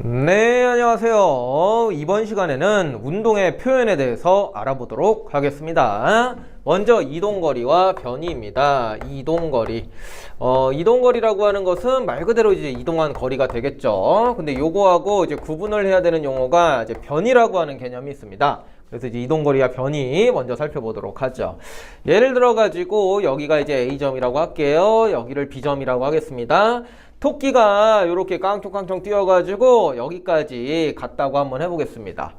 네, 안녕하세요. 이번 시간에는 운동의 표현에 대해서 알아보도록 하겠습니다. 먼저 이동거리와 변이입니다. 이동거리. 이동거리라고 하는 것은 말 그대로 이제 이동한 거리가 되겠죠. 근데 요거하고 이제 구분을 해야 되는 용어가 이제 변이라고 하는 개념이 있습니다. 그래서 이제 이동거리와 변이 먼저 살펴보도록 하죠. 예를 들어 가지고 여기가 이제 A점이라고 할게요. 여기를 B점이라고 하겠습니다. 토끼가 이렇게 깡총깡총 뛰어가지고 여기까지 갔다고 한번 해보겠습니다.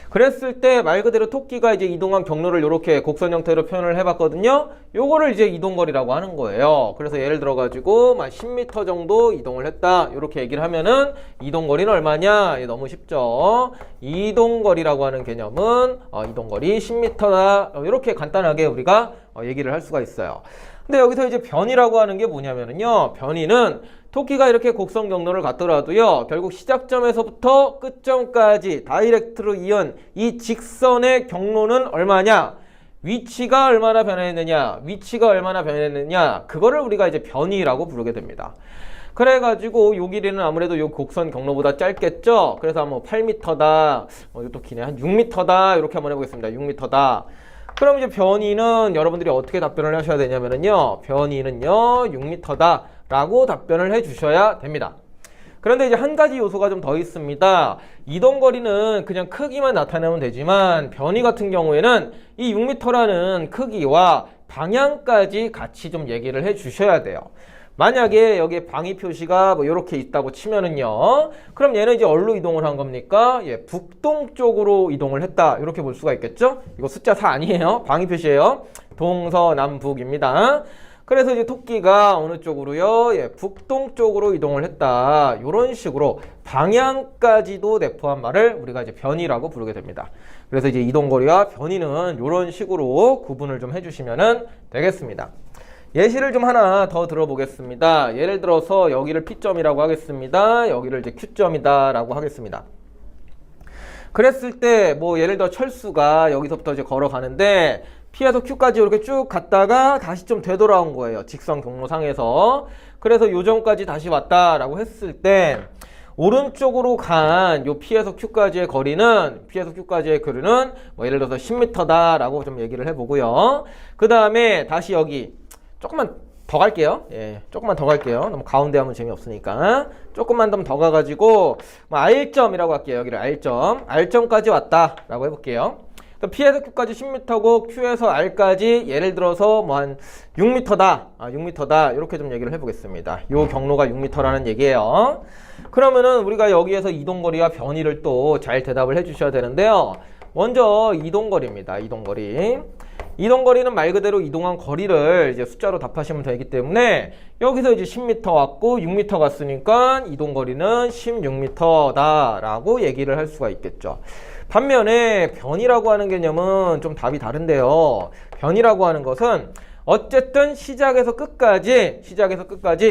그랬을 때 말 그대로 토끼가 이제 이동한 경로를 이렇게 곡선 형태로 표현을 해봤거든요. 요거를 이제 이동거리라고 하는 거예요. 그래서 예를 들어가지고 10m 정도 이동을 했다. 이렇게 얘기를 하면은 이동거리는 얼마냐? 너무 쉽죠. 이동거리라고 하는 개념은 이동거리 10m다. 이렇게 간단하게 우리가 얘기를 할 수가 있어요. 근데 여기서 이제 변이라고 하는 게 뭐냐면요. 변이는 토끼가 이렇게 곡선 경로를 갔더라도요, 결국 시작점에서부터 끝점까지 다이렉트로 이은 이 직선의 경로는 얼마냐? 위치가 얼마나 변했느냐? 위치가 얼마나 변했느냐? 그거를 우리가 이제 변이라고 부르게 됩니다. 그래가지고 요 길이는 아무래도 요 곡선 경로보다 짧겠죠? 그래서 뭐 8m다, 이것도 기네, 한 6m다, 이렇게 한번 해보겠습니다. 6m다. 그럼 이제 변이는 여러분들이 어떻게 답변을 하셔야 되냐면요. 변이는요, 6m다. 라고 답변을 해 주셔야 됩니다. 그런데 이제 한 가지 요소가 좀 더 있습니다. 이동거리는 그냥 크기만 나타내면 되지만 변이 같은 경우에는 이 6m라는 크기와 방향까지 같이 좀 얘기를 해 주셔야 돼요. 만약에 여기에 방위 표시가 뭐 이렇게 있다고 치면은요. 그럼 얘는 이제 어디로 이동을 한 겁니까? 예, 북동쪽으로 이동을 했다. 이렇게 볼 수가 있겠죠? 이거 숫자 4 아니에요. 방위 표시예요. 동서남북입니다. 그래서 이제 토끼가 어느 쪽으로요? 예, 북동쪽으로 이동을 했다. 이런 식으로 방향까지도 내포한 말을 우리가 이제 변이라고 부르게 됩니다. 그래서 이제 이동거리와 변이는 이런 식으로 구분을 좀 해주시면 되겠습니다. 예시를 좀 하나 더 들어보겠습니다. 예를 들어서 여기를 P점이라고 하겠습니다. 여기를 이제 Q점이다 라고 하겠습니다. 그랬을 때 뭐 예를 들어 철수가 여기서부터 이제 걸어가는데 P에서 Q까지 이렇게 쭉 갔다가 다시 좀 되돌아온 거예요. 직선 경로상에서. 그래서 요점까지 다시 왔다라고 했을 때 오른쪽으로 간 요 P에서 Q까지의 거리는 뭐 예를 들어서 10m다라고 좀 얘기를 해보고요. 그 다음에 다시 여기 조금만 더 갈게요. 예, 조금만 더 갈게요. 너무 가운데 하면 재미없으니까. 조금만 더 가가지고 뭐 R점이라고 할게요. 여기를 R점까지 왔다라고 해볼게요. P에서 Q까지 10m고 Q에서 R까지 예를 들어서 뭐 한 6m다. 6m다. 이렇게 좀 얘기를 해보겠습니다. 요 경로가 6m라는 얘기예요. 그러면은 우리가 여기에서 이동거리와 변이를 또 잘 대답을 해주셔야 되는데요. 먼저 이동거리입니다. 이동거리는 말 그대로 이동한 거리를 이제 숫자로 답하시면 되기 때문에 여기서 이제 10m 왔고 6m 갔으니까 이동거리는 16m다 라고 얘기를 할 수가 있겠죠. 반면에 변이라고 하는 개념은 좀 답이 다른데요. 변이라고 하는 것은 어쨌든 시작에서 끝까지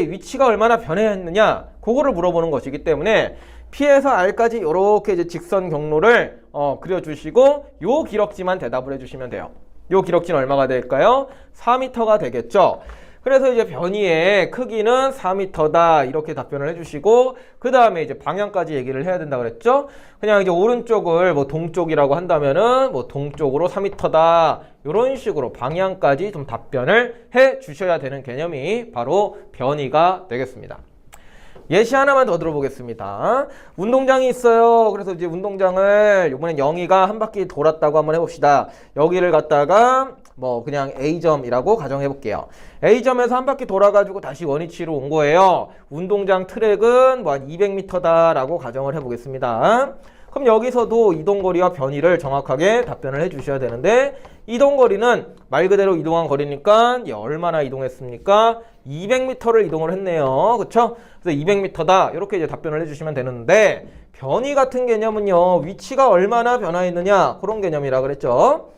위치가 얼마나 변했느냐 그거를 물어보는 것이기 때문에 P에서 R까지 이렇게 이제 직선 경로를 그려주시고 요 기럭지만 대답을 해주시면 돼요. 요 기럭지는 얼마가 될까요? 4m가 되겠죠. 그래서 이제 변이의 크기는 4m다 이렇게 답변을 해주시고 그 다음에 이제 방향까지 얘기를 해야 된다 그랬죠. 그냥 이제 오른쪽을 뭐 동쪽이라고 한다면은 뭐 동쪽으로 4m다 이런 식으로 방향까지 좀 답변을 해주셔야 되는 개념이 바로 변이가 되겠습니다. 예시 하나만 더 들어보겠습니다. 운동장이 있어요. 그래서 이제 운동장을 이번엔 영희가 한 바퀴 돌았다고 한번 해봅시다. 여기를 갖다가 뭐 그냥 A점이라고 가정해 볼게요. A점에서 한 바퀴 돌아가지고 다시 원위치로 온 거예요. 운동장 트랙은 뭐 한 200m다 라고 가정을 해 보겠습니다. 그럼 여기서도 이동거리와 변이를 정확하게 답변을 해 주셔야 되는데 이동거리는 말 그대로 이동한 거리니까 얼마나 이동했습니까? 200m를 이동을 했네요. 그쵸? 그래서 200m다 이렇게 이제 답변을 해주시면 되는데 변이 같은 개념은요. 위치가 얼마나 변화했느냐 그런 개념이라 그랬죠.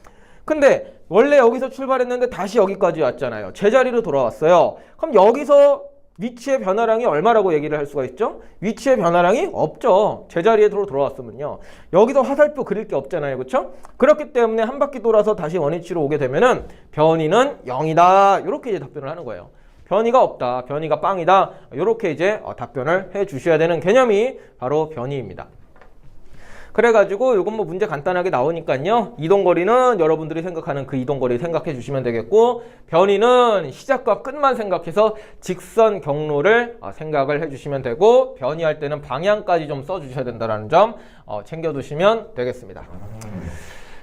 근데 원래 여기서 출발했는데 다시 여기까지 왔잖아요. 제자리로 돌아왔어요. 그럼 여기서 위치의 변화량이 얼마라고 얘기를 할 수가 있죠? 위치의 변화량이 없죠. 제자리에 돌아왔으면요. 여기서 화살표 그릴 게 없잖아요. 그렇죠? 그렇기 때문에 한 바퀴 돌아서 다시 원위치로 오게 되면은 변이는 0이다. 이렇게 이제 답변을 하는 거예요. 변이가 없다, 변이가 빵이다, 이렇게 이제 답변을 해 주셔야 되는 개념이 바로 변이입니다. 그래가지고 요건 뭐 문제 간단하게 나오니까요, 이동거리는 여러분들이 생각하는 그 이동거리 생각해 주시면 되겠고, 변이는 시작과 끝만 생각해서 직선 경로를 생각을 해 주시면 되고, 변이할 때는 방향까지 좀 써 주셔야 된다는 점 챙겨 두시면 되겠습니다.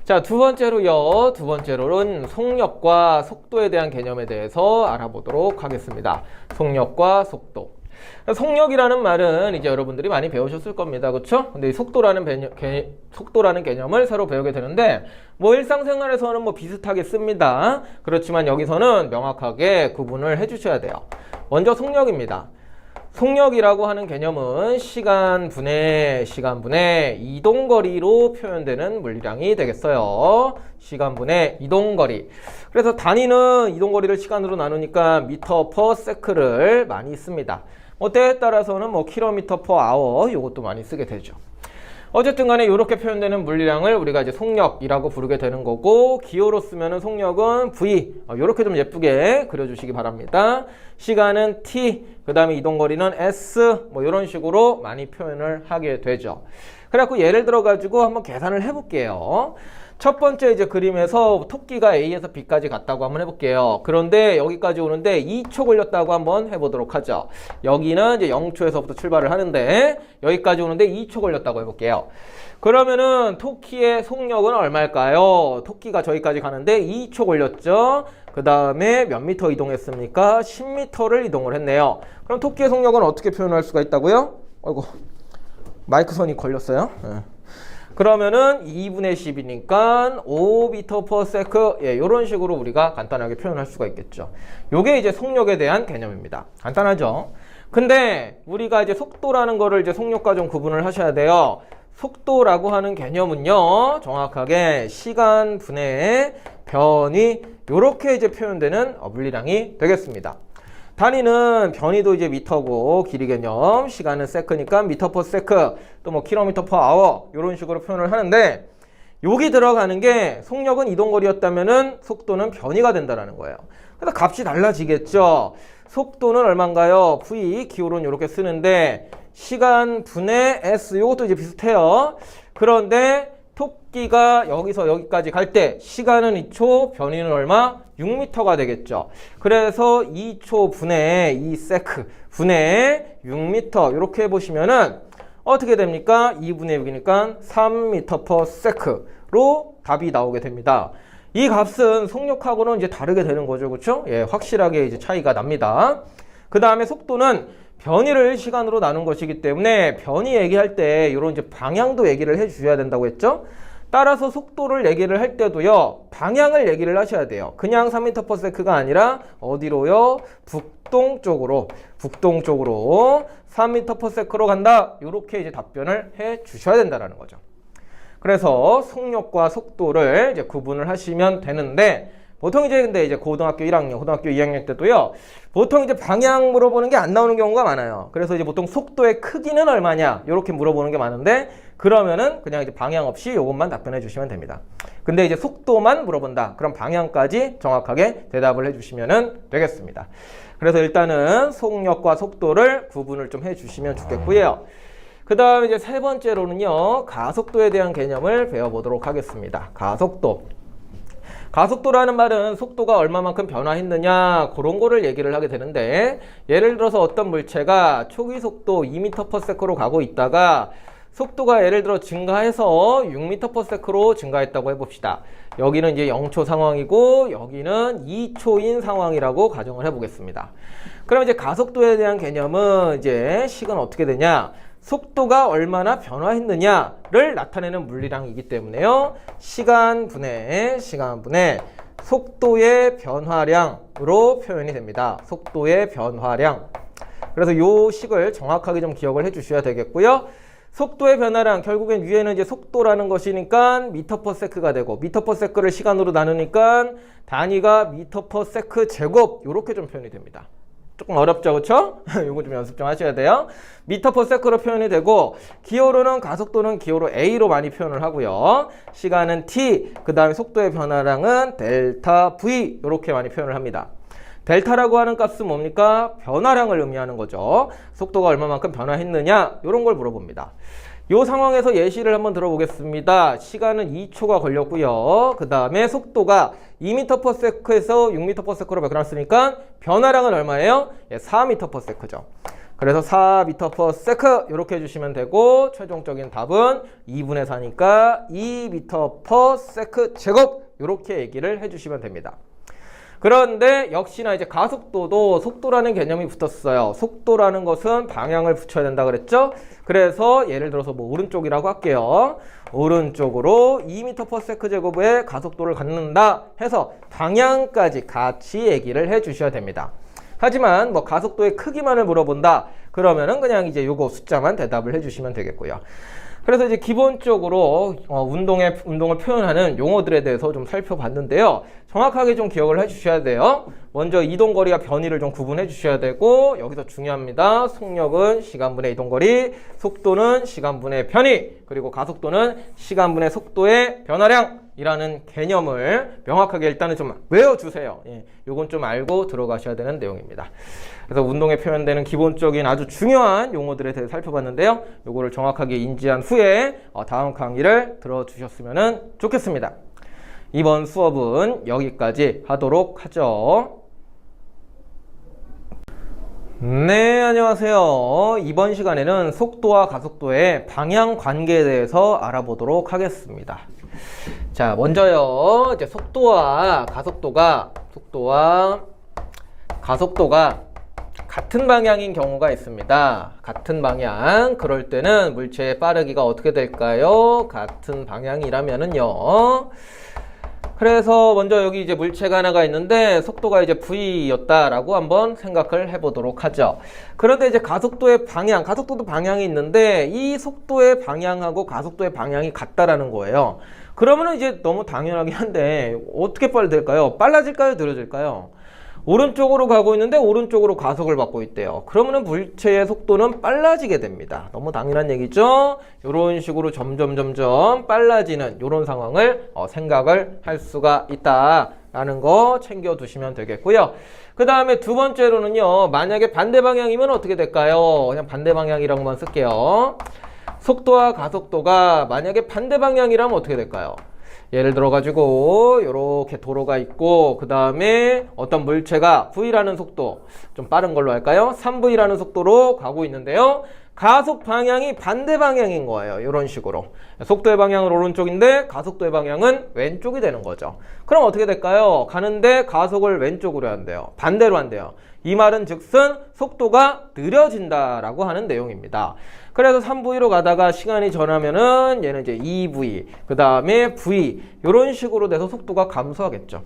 자, 두 번째로는 속력과 속도에 대한 개념에 대해서 알아보도록 하겠습니다. 속력과 속도. 속력이라는 말은 이제 여러분들이 많이 배우셨을 겁니다. 그렇죠? 근데 이 속도라는 개념을 새로 배우게 되는데, 뭐 일상생활에서는 뭐 비슷하게 씁니다. 그렇지만 여기서는 명확하게 구분을 해 주셔야 돼요. 먼저 속력입니다. 속력이라고 하는 개념은 시간분의 이동거리로 표현되는 물리량이 되겠어요. 시간분의 이동거리. 그래서 단위는 이동거리를 시간으로 나누니까 미터 퍼 세크를 많이 씁니다. 때에 따라서는 뭐 킬로미터 퍼 아워 이것도 많이 쓰게 되죠. 어쨌든 간에 이렇게 표현되는 물리량을 우리가 이제 속력이라고 부르게 되는 거고, 기호로 쓰면은 속력은 V, 이렇게 좀 예쁘게 그려주시기 바랍니다. 시간은 T, 그 다음에 이동거리는 S, 뭐 이런 식으로 많이 표현을 하게 되죠. 그래갖고 예를 들어가지고 한번 계산을 해볼게요. 첫 번째 이제 그림에서 토끼가 A에서 B까지 갔다고 한번 해볼게요. 그런데 여기까지 오는데 2초 걸렸다고 한번 해보도록 하죠. 여기는 이제 0초에서부터 출발을 하는데 여기까지 오는데 2초 걸렸다고 해볼게요. 그러면은 토끼의 속력은 얼마일까요? 토끼가 저기까지 가는데 2초 걸렸죠. 그 다음에 몇 미터 이동했습니까? 10m를 이동을 했네요. 그럼 토끼의 속력은 어떻게 표현할 수가 있다고요? 아이고, 마이크 선이 걸렸어요. 그러면은 2분의 10이니까 5m per sec, 이런 식으로 우리가 간단하게 표현할 수가 있겠죠. 요게 이제 속력에 대한 개념입니다. 간단하죠? 근데 우리가 이제 속도라는 거를 이제 속력과 좀 구분을 하셔야 돼요. 속도라고 하는 개념은요, 정확하게 시간 분의 변이, 요렇게 이제 표현되는 물리량이 되겠습니다. 단위는 변이도 이제 미터고, 길이 개념, 시간은 세크니까 미터 퍼 세크, 또 뭐 킬로미터 퍼 아워, 이런 식으로 표현을 하는데, 여기 들어가는 게 속력은 이동거리였다면은 속도는 변이가 된다는 거예요. 그래서 값이 달라지겠죠. 속도는 얼마인가요? V, 기호로는 이렇게 쓰는데, 시간 분의 S, 이것도 이제 비슷해요. 그런데 토끼가 여기서 여기까지 갈 때 시간은 2초, 변이는 얼마? 6m가 되겠죠. 그래서 2초 분의 2세크 분의 6m 이렇게 해보시면은 어떻게 됩니까? 2분의 6이니까 3m per sec로 답이 나오게 됩니다. 이 값은 속력하고는 이제 다르게 되는 거죠. 그렇죠? 예, 확실하게 이제 차이가 납니다. 그 다음에 속도는 변이를 시간으로 나눈 것이기 때문에 변이 얘기할 때 이런 이제 방향도 얘기를 해 주셔야 된다고 했죠. 따라서 속도를 얘기를 할 때도요, 방향을 얘기를 하셔야 돼요. 그냥 3m per sec가 아니라 어디로요? 북동쪽으로 3m per sec로 간다. 이렇게 이제 답변을 해 주셔야 된다는 거죠. 그래서 속력과 속도를 이제 구분을 하시면 되는데, 보통 이제 근데 이제 고등학교 1학년, 고등학교 2학년 때도요, 보통 이제 방향 물어보는 게 안 나오는 경우가 많아요. 그래서 이제 보통 속도의 크기는 얼마냐, 이렇게 물어보는 게 많은데, 그러면은 그냥 이제 방향 없이 이것만 답변해 주시면 됩니다. 근데 이제 속도만 물어본다. 그럼 방향까지 정확하게 대답을 해 주시면 되겠습니다. 그래서 일단은 속력과 속도를 구분을 좀 해 주시면 좋겠고요. 그 다음에 이제 세 번째로는요, 가속도에 대한 개념을 배워보도록 하겠습니다. 가속도라는 말은 속도가 얼마만큼 변화했느냐, 그런 거를 얘기를 하게 되는데, 예를 들어서 어떤 물체가 초기 속도 2m per sec로 가고 있다가 속도가 예를 들어 증가해서 6m per sec로 증가했다고 해봅시다. 여기는 이제 0초 상황이고 여기는 2초인 상황이라고 가정을 해보겠습니다. 그럼 이제 가속도에 대한 개념은 이제 식은 어떻게 되냐? 속도가 얼마나 변화했느냐를 나타내는 물리량이기 때문에요. 시간 분의 속도의 변화량으로 표현이 됩니다. 속도의 변화량. 그래서 이 식을 정확하게 좀 기억을 해 주셔야 되겠고요. 속도의 변화량, 결국엔 위에는 이제 속도라는 것이니까 미터 퍼 세크가 되고, 미터 퍼 세크를 시간으로 나누니까 단위가 미터 퍼 세크 제곱, 이렇게 좀 표현이 됩니다. 조금 어렵죠, 그쵸? 이거 좀 연습 좀 하셔야 돼요. 미터 퍼 세크로 표현이 되고, 기호로는 가속도는 기호로 A로 많이 표현을 하고요. 시간은 T, 그 다음에 속도의 변화량은 델타 V, 이렇게 많이 표현을 합니다. 델타라고 하는 값은 뭡니까? 변화량을 의미하는 거죠. 속도가 얼마만큼 변화했느냐 이런 걸 물어봅니다. 이 상황에서 예시를 한번 들어보겠습니다. 시간은 2초가 걸렸고요. 그 다음에 속도가 2m/s에서 6m/s로 바뀌었으니까 변화량은 얼마예요? 4m/s죠. 그래서 4m/s 이렇게 해주시면 되고 최종적인 답은 2분의 4니까 2m/s 제곱 이렇게 얘기를 해주시면 됩니다. 그런데 역시나 이제 가속도도 속도라는 개념이 붙었어요. 속도라는 것은 방향을 붙여야 된다 그랬죠? 그래서 예를 들어서 뭐 오른쪽이라고 할게요. 오른쪽으로 2m/s 제곱의 가속도를 갖는다 해서 방향까지 같이 얘기를 해 주셔야 됩니다. 하지만 뭐 가속도의 크기만을 물어본다 그러면은 그냥 이제 요거 숫자만 대답을 해 주시면 되겠고요. 그래서 이제 기본적으로 운동을 표현하는 용어들에 대해서 좀 살펴봤는데요. 정확하게 좀 기억을 해 주셔야 돼요. 먼저 이동거리와 변이를 좀 구분해 주셔야 되고 여기서 중요합니다. 속력은 시간분의 이동거리, 속도는 시간분의 변이, 그리고 가속도는 시간분의 속도의 변화량이라는 개념을 명확하게 일단은 좀 외워주세요. 예, 요건 좀 알고 들어가셔야 되는 내용입니다. 그래서 운동에 표현되는 기본적인 아주 중요한 용어들에 대해 살펴봤는데요. 요거를 정확하게 인지한 후에 다음 강의를 들어주셨으면 좋겠습니다. 이번 수업은 여기까지 하도록 하죠. 네, 안녕하세요. 이번 시간에는 속도와 가속도의 방향 관계에 대해서 알아보도록 하겠습니다. 자, 먼저요. 이제 속도와 가속도가 같은 방향인 경우가 있습니다. 같은 방향. 그럴 때는 물체의 빠르기가 어떻게 될까요? 같은 방향이라면은요. 그래서 먼저 여기 이제 물체가 하나가 있는데 속도가 이제 v였다라고 한번 생각을 해보도록 하죠. 그런데 이제 가속도의 방향, 가속도도 방향이 있는데 이 속도의 방향하고 가속도의 방향이 같다라는 거예요. 그러면은 이제 너무 당연하긴 한데 어떻게 빨리 될까요? 빨라질까요? 느려질까요? 오른쪽으로 가고 있는데 오른쪽으로 가속을 받고 있대요. 그러면은 물체의 속도는 빨라지게 됩니다. 너무 당연한 얘기죠. 이런 식으로 점점 빨라지는 이런 상황을 생각을 할 수가 있다라는 거 챙겨두시면 되겠고요. 그 다음에 두 번째로는요. 만약에 반대 방향이면 어떻게 될까요? 그냥 반대 방향이라고만 쓸게요. 속도와 가속도가 만약에 반대 방향이라면 어떻게 될까요? 예를 들어 가지고 이렇게 도로가 있고 그 다음에 어떤 물체가 V라는 속도, 좀 빠른 걸로 할까요? 3V라는 속도로 가고 있는데요. 가속 방향이 반대 방향인 거예요. 이런 식으로. 속도의 방향은 오른쪽인데 가속도의 방향은 왼쪽이 되는 거죠. 그럼 어떻게 될까요? 가는데 가속을 왼쪽으로 한대요. 반대로 한대요. 이 말은 즉슨 속도가 느려진다라고 하는 내용입니다. 그래서 3V로 가다가 시간이 전하면은 얘는 이제 2V, 그 다음에 V 이런 식으로 돼서 속도가 감소하겠죠.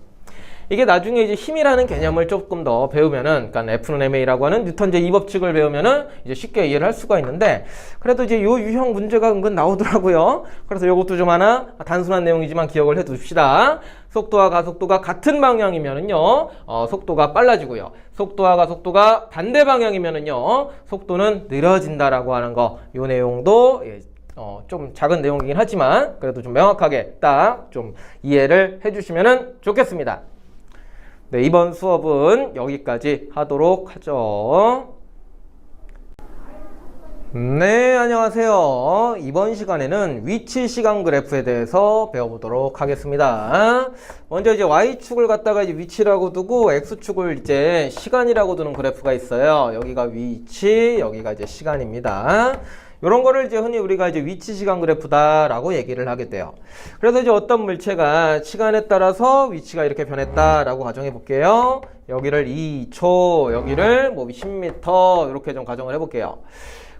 이게 나중에 이제 힘이라는 개념을 조금 더 배우면은, 그러니까 F는 ma라고 하는 뉴턴 제2법칙을 배우면은 이제 쉽게 이해를 할 수가 있는데, 그래도 이제 요 유형 문제가 은근 나오더라고요. 그래서 요것도 좀 하나 단순한 내용이지만 기억을 해 둡시다. 속도와 가속도가 같은 방향이면은요, 속도가 빨라지고요. 속도와 가속도가 반대 방향이면은요, 속도는 느려진다라고 하는 거, 요 내용도 좀 작은 내용이긴 하지만 그래도 좀 명확하게 딱 좀 이해를 해주시면 좋겠습니다. 네, 이번 수업은 여기까지 하도록 하죠. 네, 안녕하세요. 이번 시간에는 위치 시간 그래프에 대해서 배워보도록 하겠습니다. 먼저 이제 Y축을 갖다가 이제 위치라고 두고 X축을 이제 시간이라고 두는 그래프가 있어요. 여기가 위치, 여기가 이제 시간입니다. 이런 거를 이제 흔히 우리가 이제 위치 시간 그래프다라고 얘기를 하게 돼요. 그래서 이제 어떤 물체가 시간에 따라서 위치가 이렇게 변했다라고 가정해 볼게요. 여기를 2초, 여기를 뭐 10m 이렇게 좀 가정을 해 볼게요.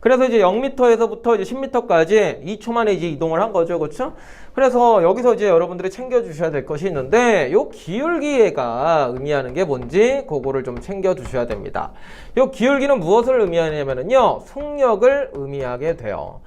그래서 이제 0m에서부터 이제 10m까지 2초 만에 이제 이동을 한 거죠. 그렇죠? 그래서 여기서 이제 여러분들이 챙겨 주셔야 될 것이 있는데, 요 기울기가 의미하는 게 뭔지 그거를 좀 챙겨 주셔야 됩니다. 요 기울기는 무엇을 의미하냐면요, 속력을 의미하게 돼요.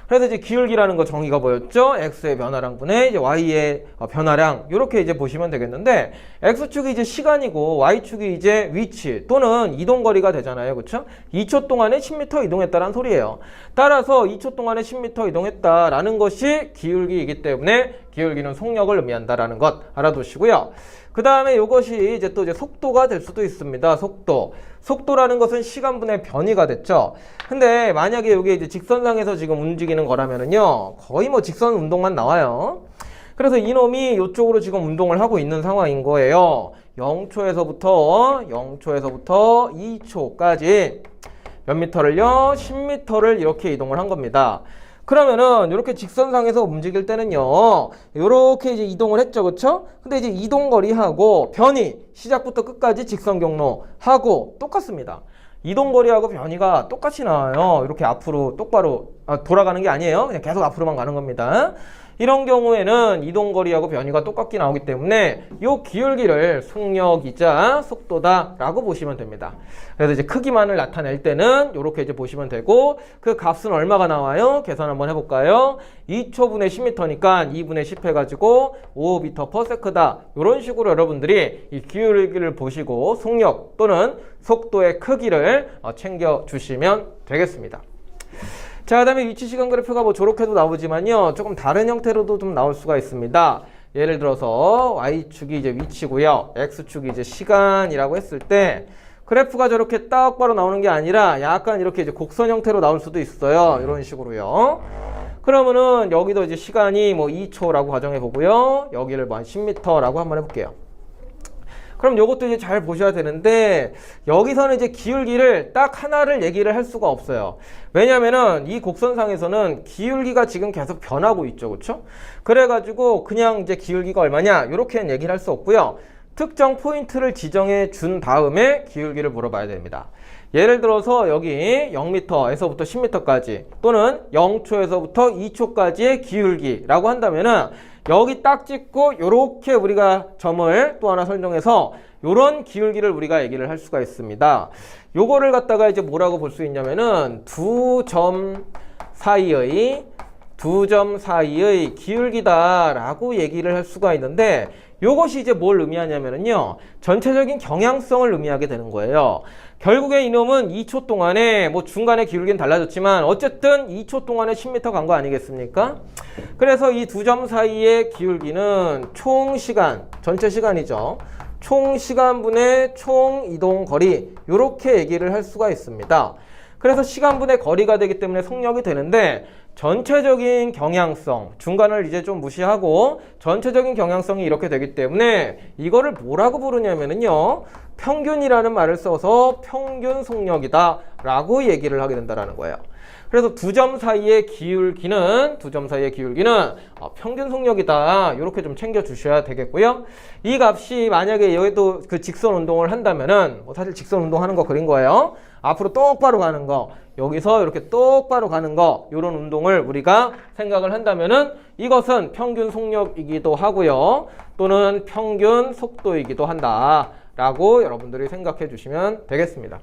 그래서 이제 기울기라는 거 정의가 뭐였죠? x의 변화량 분의 이제 y의 변화량, 이렇게 이제 보시면 되겠는데, x축이 이제 시간이고 y축이 이제 위치 또는 이동거리가 되잖아요. 그렇죠? 2초 동안에 10m 이동했다라는 소리예요. 따라서 2초 동안에 10m 이동했다라는 것이 기울기이기 때문에 기울기는 속력을 의미한다라는 것 알아두시고요. 그 다음에 이것이 이제 또 이제 속도가 될 수도 있습니다. 속도라는 것은 시간분의 변이가 됐죠. 근데 만약에 이게 이제 직선상에서 지금 움직이는 거라면은요, 거의 뭐 직선 운동만 나와요. 그래서 이놈이 이쪽으로 지금 운동을 하고 있는 상황인 거예요. 0초에서부터 2초까지 몇 미터를요? 10미터를 이렇게 이동을 한 겁니다. 그러면은 이렇게 직선상에서 움직일 때는요, 이렇게 이제 이동을 했죠, 그쵸? 근데 이제 이동거리하고 변이, 시작부터 끝까지 직선 경로하고 똑같습니다. 이동거리하고 변이가 똑같이 나와요. 이렇게 앞으로 똑바로 돌아가는 게 아니에요. 그냥 계속 앞으로만 가는 겁니다. 이런 경우에는 이동거리하고 변이가 똑같게 나오기 때문에 이 기울기를 속력이자 속도다 라고 보시면 됩니다. 그래서 이제 크기만을 나타낼 때는 이렇게 이제 보시면 되고, 그 값은 얼마가 나와요? 계산 한번 해볼까요? 2초분의 10m니까 2분의 10 해가지고 5m/s다. 이런 식으로 여러분들이 이 기울기를 보시고 속력 또는 속도의 크기를 챙겨주시면 되겠습니다. 자, 그 다음에 위치 시간 그래프가 뭐 저렇게도 나오지만요, 조금 다른 형태로도 좀 나올 수가 있습니다. 예를 들어서 Y축이 이제 위치고요, X축이 이제 시간이라고 했을 때 그래프가 저렇게 딱 바로 나오는 게 아니라 약간 이렇게 이제 곡선 형태로 나올 수도 있어요. 이런 식으로요. 그러면은 여기도 이제 시간이 뭐 2초라고 가정해 보고요, 여기를 뭐 한 10m라고 한번 해볼게요. 그럼 요것도 이제 잘 보셔야 되는데, 여기서는 이제 기울기를 딱 하나를 얘기를 할 수가 없어요. 왜냐면은 이 곡선상에서는 기울기가 지금 계속 변하고 있죠, 그렇죠? 그래가지고 그냥 이제 기울기가 얼마냐 이렇게는 얘기를 할 수 없고요, 특정 포인트를 지정해 준 다음에 기울기를 물어봐야 됩니다. 예를 들어서 여기 0m에서부터 10m까지 또는 0초에서부터 2초까지의 기울기라고 한다면은 여기 딱 찍고 요렇게 우리가 점을 또 하나 설정해서 요런 기울기를 우리가 얘기를 할 수가 있습니다. 요거를 갖다가 이제 뭐라고 볼 수 있냐면은 두 점 사이의 기울기다라고 얘기를 할 수가 있는데, 요것이 이제 뭘 의미하냐면요, 전체적인 경향성을 의미하게 되는 거예요. 결국에 이놈은 2초 동안에 뭐 중간에 기울기는 달라졌지만 어쨌든 2초 동안에 10m 간 거 아니겠습니까? 그래서 이 두 점 사이의 기울기는 총 시간, 전체 시간이죠. 총 시간분의 총 이동 거리, 이렇게 얘기를 할 수가 있습니다. 그래서 시간분의 거리가 되기 때문에 속력이 되는데, 전체적인 경향성, 중간을 이제 좀 무시하고 전체적인 경향성이 이렇게 되기 때문에 이거를 뭐라고 부르냐면요, 평균이라는 말을 써서 평균 속력이다 라고 얘기를 하게 된다는 거예요. 그래서 두 점 사이의 기울기는 평균 속력이다, 이렇게 좀 챙겨 주셔야 되겠고요. 이 값이 만약에 여기도 그 직선 운동을 한다면은, 사실 직선 운동하는 거 그린 거예요. 앞으로 똑바로 가는 거, 여기서 이렇게 똑바로 가는 거, 이런 운동을 우리가 생각을 한다면은 이것은 평균 속력이기도 하고요, 또는 평균 속도이기도 한다 라고 여러분들이 생각해 주시면 되겠습니다.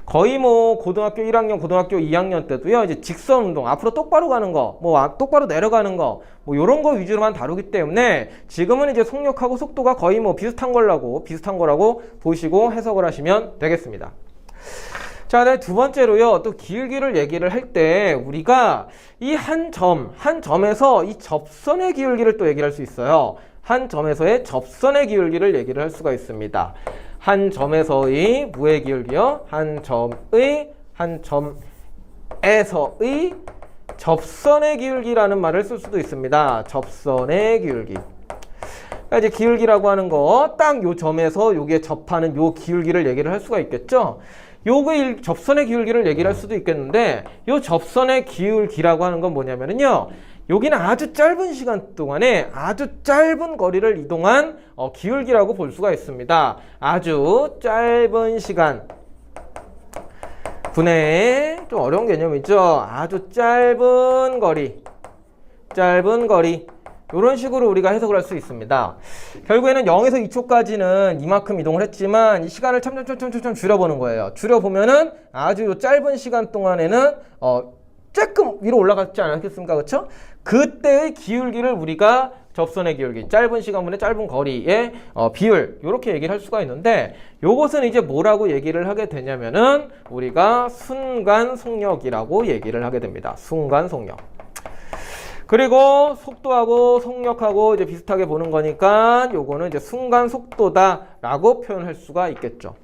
거의 뭐 고등학교 1학년, 고등학교 2학년 때도요, 이제 직선 운동, 앞으로 똑바로 가는 거, 뭐 똑바로 내려가는 거, 뭐 요런 거 위주로만 다루기 때문에 지금은 이제 속력하고 속도가 거의 뭐 비슷한 거라고 보시고 해석을 하시면 되겠습니다. 자, 네, 두 번째로요, 또 기울기를 얘기를 할 때 우리가 이 한 점에서 이 접선의 기울기를 또 얘기를 할 수 있어요. 한 점에서의 접선의 기울기를 얘기를 할 수가 있습니다. 한 점에서의 무의 기울기요, 한 점에서의 접선의 기울기라는 말을 쓸 수도 있습니다. 접선의 기울기. 그러니까 이제 기울기라고 하는 거, 딱 요 점에서 요게 접하는 요 기울기를 얘기를 할 수가 있겠죠. 요게 접선의 기울기를 얘기를 할 수도 있겠는데, 요 접선의 기울기라고 하는 건 뭐냐면요, 여기는 아주 짧은 시간 동안에 아주 짧은 거리를 이동한 기울기라고 볼 수가 있습니다. 아주 짧은 시간 분의, 좀 어려운 개념이죠. 아주 짧은 거리 이런 식으로 우리가 해석을 할 수 있습니다. 결국에는 0에서 2초까지는 이만큼 이동을 했지만 이 시간을 참 줄여보는 거예요. 줄여보면은 아주 요 짧은 시간 동안에는 조금 위로 올라갔지 않았겠습니까? 그렇죠? 그때의 기울기를 우리가 접선의 기울기, 짧은 시간분의 짧은 거리의 비율, 이렇게 얘기를 할 수가 있는데, 요것은 이제 뭐라고 얘기를 하게 되냐면은 우리가 순간 속력이라고 얘기를 하게 됩니다. 순간 속력. 그리고 속도하고 속력하고 이제 비슷하게 보는 거니까 요거는 이제 순간 속도다라고 표현할 수가 있겠죠.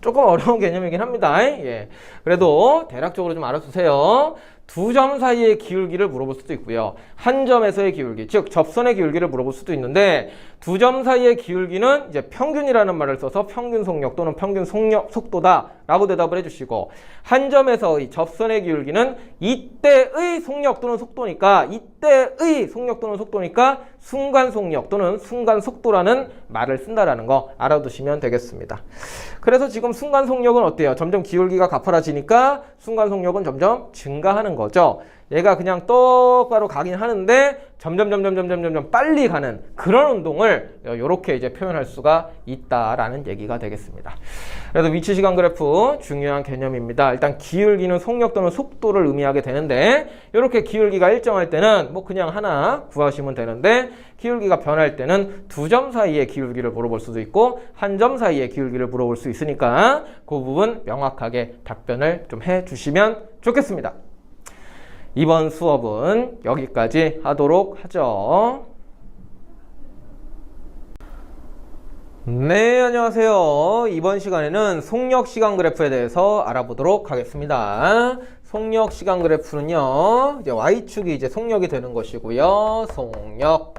조금 어려운 개념이긴 합니다. 예. 그래도 대략적으로 좀 알아두세요. 두 점 사이의 기울기를 물어볼 수도 있고요. 한 점에서의 기울기, 즉 접선의 기울기를 물어볼 수도 있는데 두 점 사이의 기울기는 이제 평균이라는 말을 써서 평균 속력 또는 평균 속도다라고 대답을 해주시고 한 점에서의 접선의 기울기는 이때의 속력 또는 속도니까 이때의 속력 또는 속도니까 순간 속력 또는 순간 속도라는 말을 쓴다라는 거 알아두시면 되겠습니다. 그래서 지금 순간 속력은 어때요? 점점 기울기가 가파라지니까 순간 속력은 점점 증가하는 거죠. 얘가 그냥 똑바로 가긴 하는데 점점 빨리 가는 그런 운동을 이렇게 이제 표현할 수가 있다라는 얘기가 되겠습니다. 그래서 위치 시간 그래프 중요한 개념입니다. 일단 기울기는 속력 또는 속도를 의미하게 되는데 이렇게 기울기가 일정할 때는 뭐 그냥 하나 구하시면 되는데 기울기가 변할 때는 두 점 사이의 기울기를 물어볼 수도 있고 한 점 사이의 기울기를 물어볼 수 있으니까 그 부분 명확하게 답변을 좀 해주시면 좋겠습니다. 이번 수업은 여기까지 하도록 하죠. 네, 안녕하세요. 이번 시간에는 속력 시간 그래프에 대해서 알아보도록 하겠습니다. 속력 시간 그래프는요, 이제 Y축이 이제 속력이 되는 것이고요. 속력.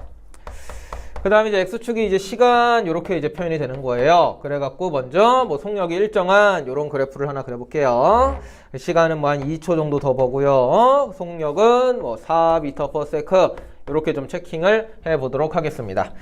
그 다음에 이제 X축이 이제 시간, 요렇게 이제 표현이 되는 거예요. 그래갖고 먼저 뭐 속력이 일정한 요런 그래프를 하나 그려볼게요. 시간은 뭐 한 2초 정도 더 보고요. 속력은 뭐 4m/s 이렇게 좀 체킹을 해보도록 하겠습니다.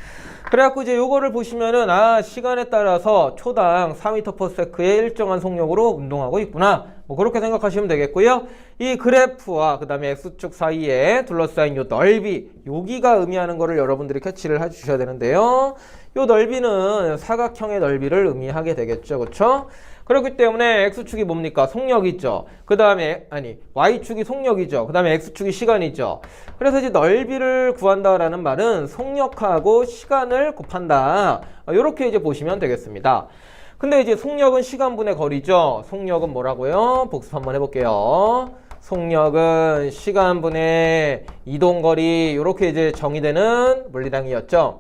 그래갖고 이제 요거를 보시면은 시간에 따라서 초당 4m/s의 일정한 속력으로 운동하고 있구나. 뭐 그렇게 생각하시면 되겠고요. 이 그래프와 그 다음에 X축 사이에 둘러싸인 요 넓이, 여기가 의미하는 거를 여러분들이 캐치를 해주셔야 되는데요. 요 넓이는 사각형의 넓이를 의미하게 되겠죠. 그렇죠? 그렇기 때문에 X축이 뭡니까? 속력이죠. 그 다음에 Y축이 속력이죠. 그 다음에 X축이 시간이죠. 그래서 이제 넓이를 구한다라는 말은 속력하고 시간을 곱한다. 이렇게 이제 보시면 되겠습니다. 근데 이제 속력은 시간분의 거리죠. 속력은 뭐라고요? 복습 한번 해볼게요. 속력은 시간분의 이동거리, 이렇게 이제 정의되는 물리량이었죠.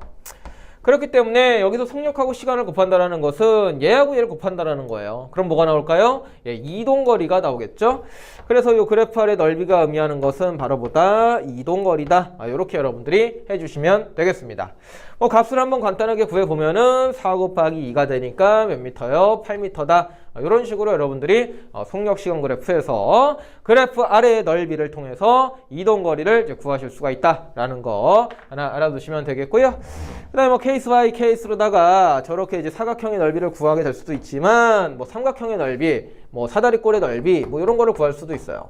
그렇기 때문에 여기서 속력하고 시간을 곱한다라는 것은 얘하고 얘를 곱한다라는 거예요. 그럼 뭐가 나올까요? 이동거리가 나오겠죠? 그래서 이 그래프 아래 넓이가 의미하는 것은 바로 보다 이동거리다. 이렇게 여러분들이 해주시면 되겠습니다. 뭐 값을 한번 간단하게 구해보면은 4 곱하기 2가 되니까 몇 미터요? 8m다. 이런 식으로 여러분들이 속력 시간 그래프에서 그래프 아래의 넓이를 통해서 이동거리를 이제 구하실 수가 있다라는 거 하나 알아두시면 되겠고요. 그 다음에 뭐 케이스 바이 케이스로다가 저렇게 이제 사각형의 넓이를 구하게 될 수도 있지만 뭐 삼각형의 넓이, 뭐 사다리꼴의 넓이, 뭐 이런 거를 구할 수도 있어요.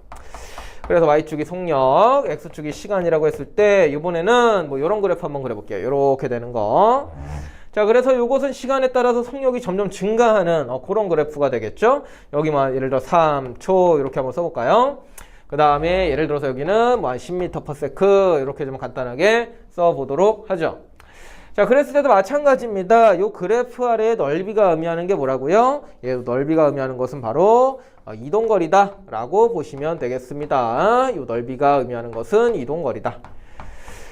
그래서 Y축이 속력, X축이 시간이라고 했을 때 이번에는 뭐 이런 그래프 한번 그려볼게요. 이렇게 되는 거. 자, 그래서 이것은 시간에 따라서 속력이 점점 증가하는 그런 그래프가 되겠죠. 여기만 예를 들어 3초 이렇게 한번 써볼까요? 그 다음에 예를 들어서 여기는 뭐 한 10m/s 이렇게 좀 간단하게 써보도록 하죠. 자, 그랬을 때도 마찬가지입니다. 이 그래프 아래의 넓이가 의미하는 게 뭐라고요? 넓이가 의미하는 것은 바로 이동거리다 라고 보시면 되겠습니다. 이 넓이가 의미하는 것은 이동거리다.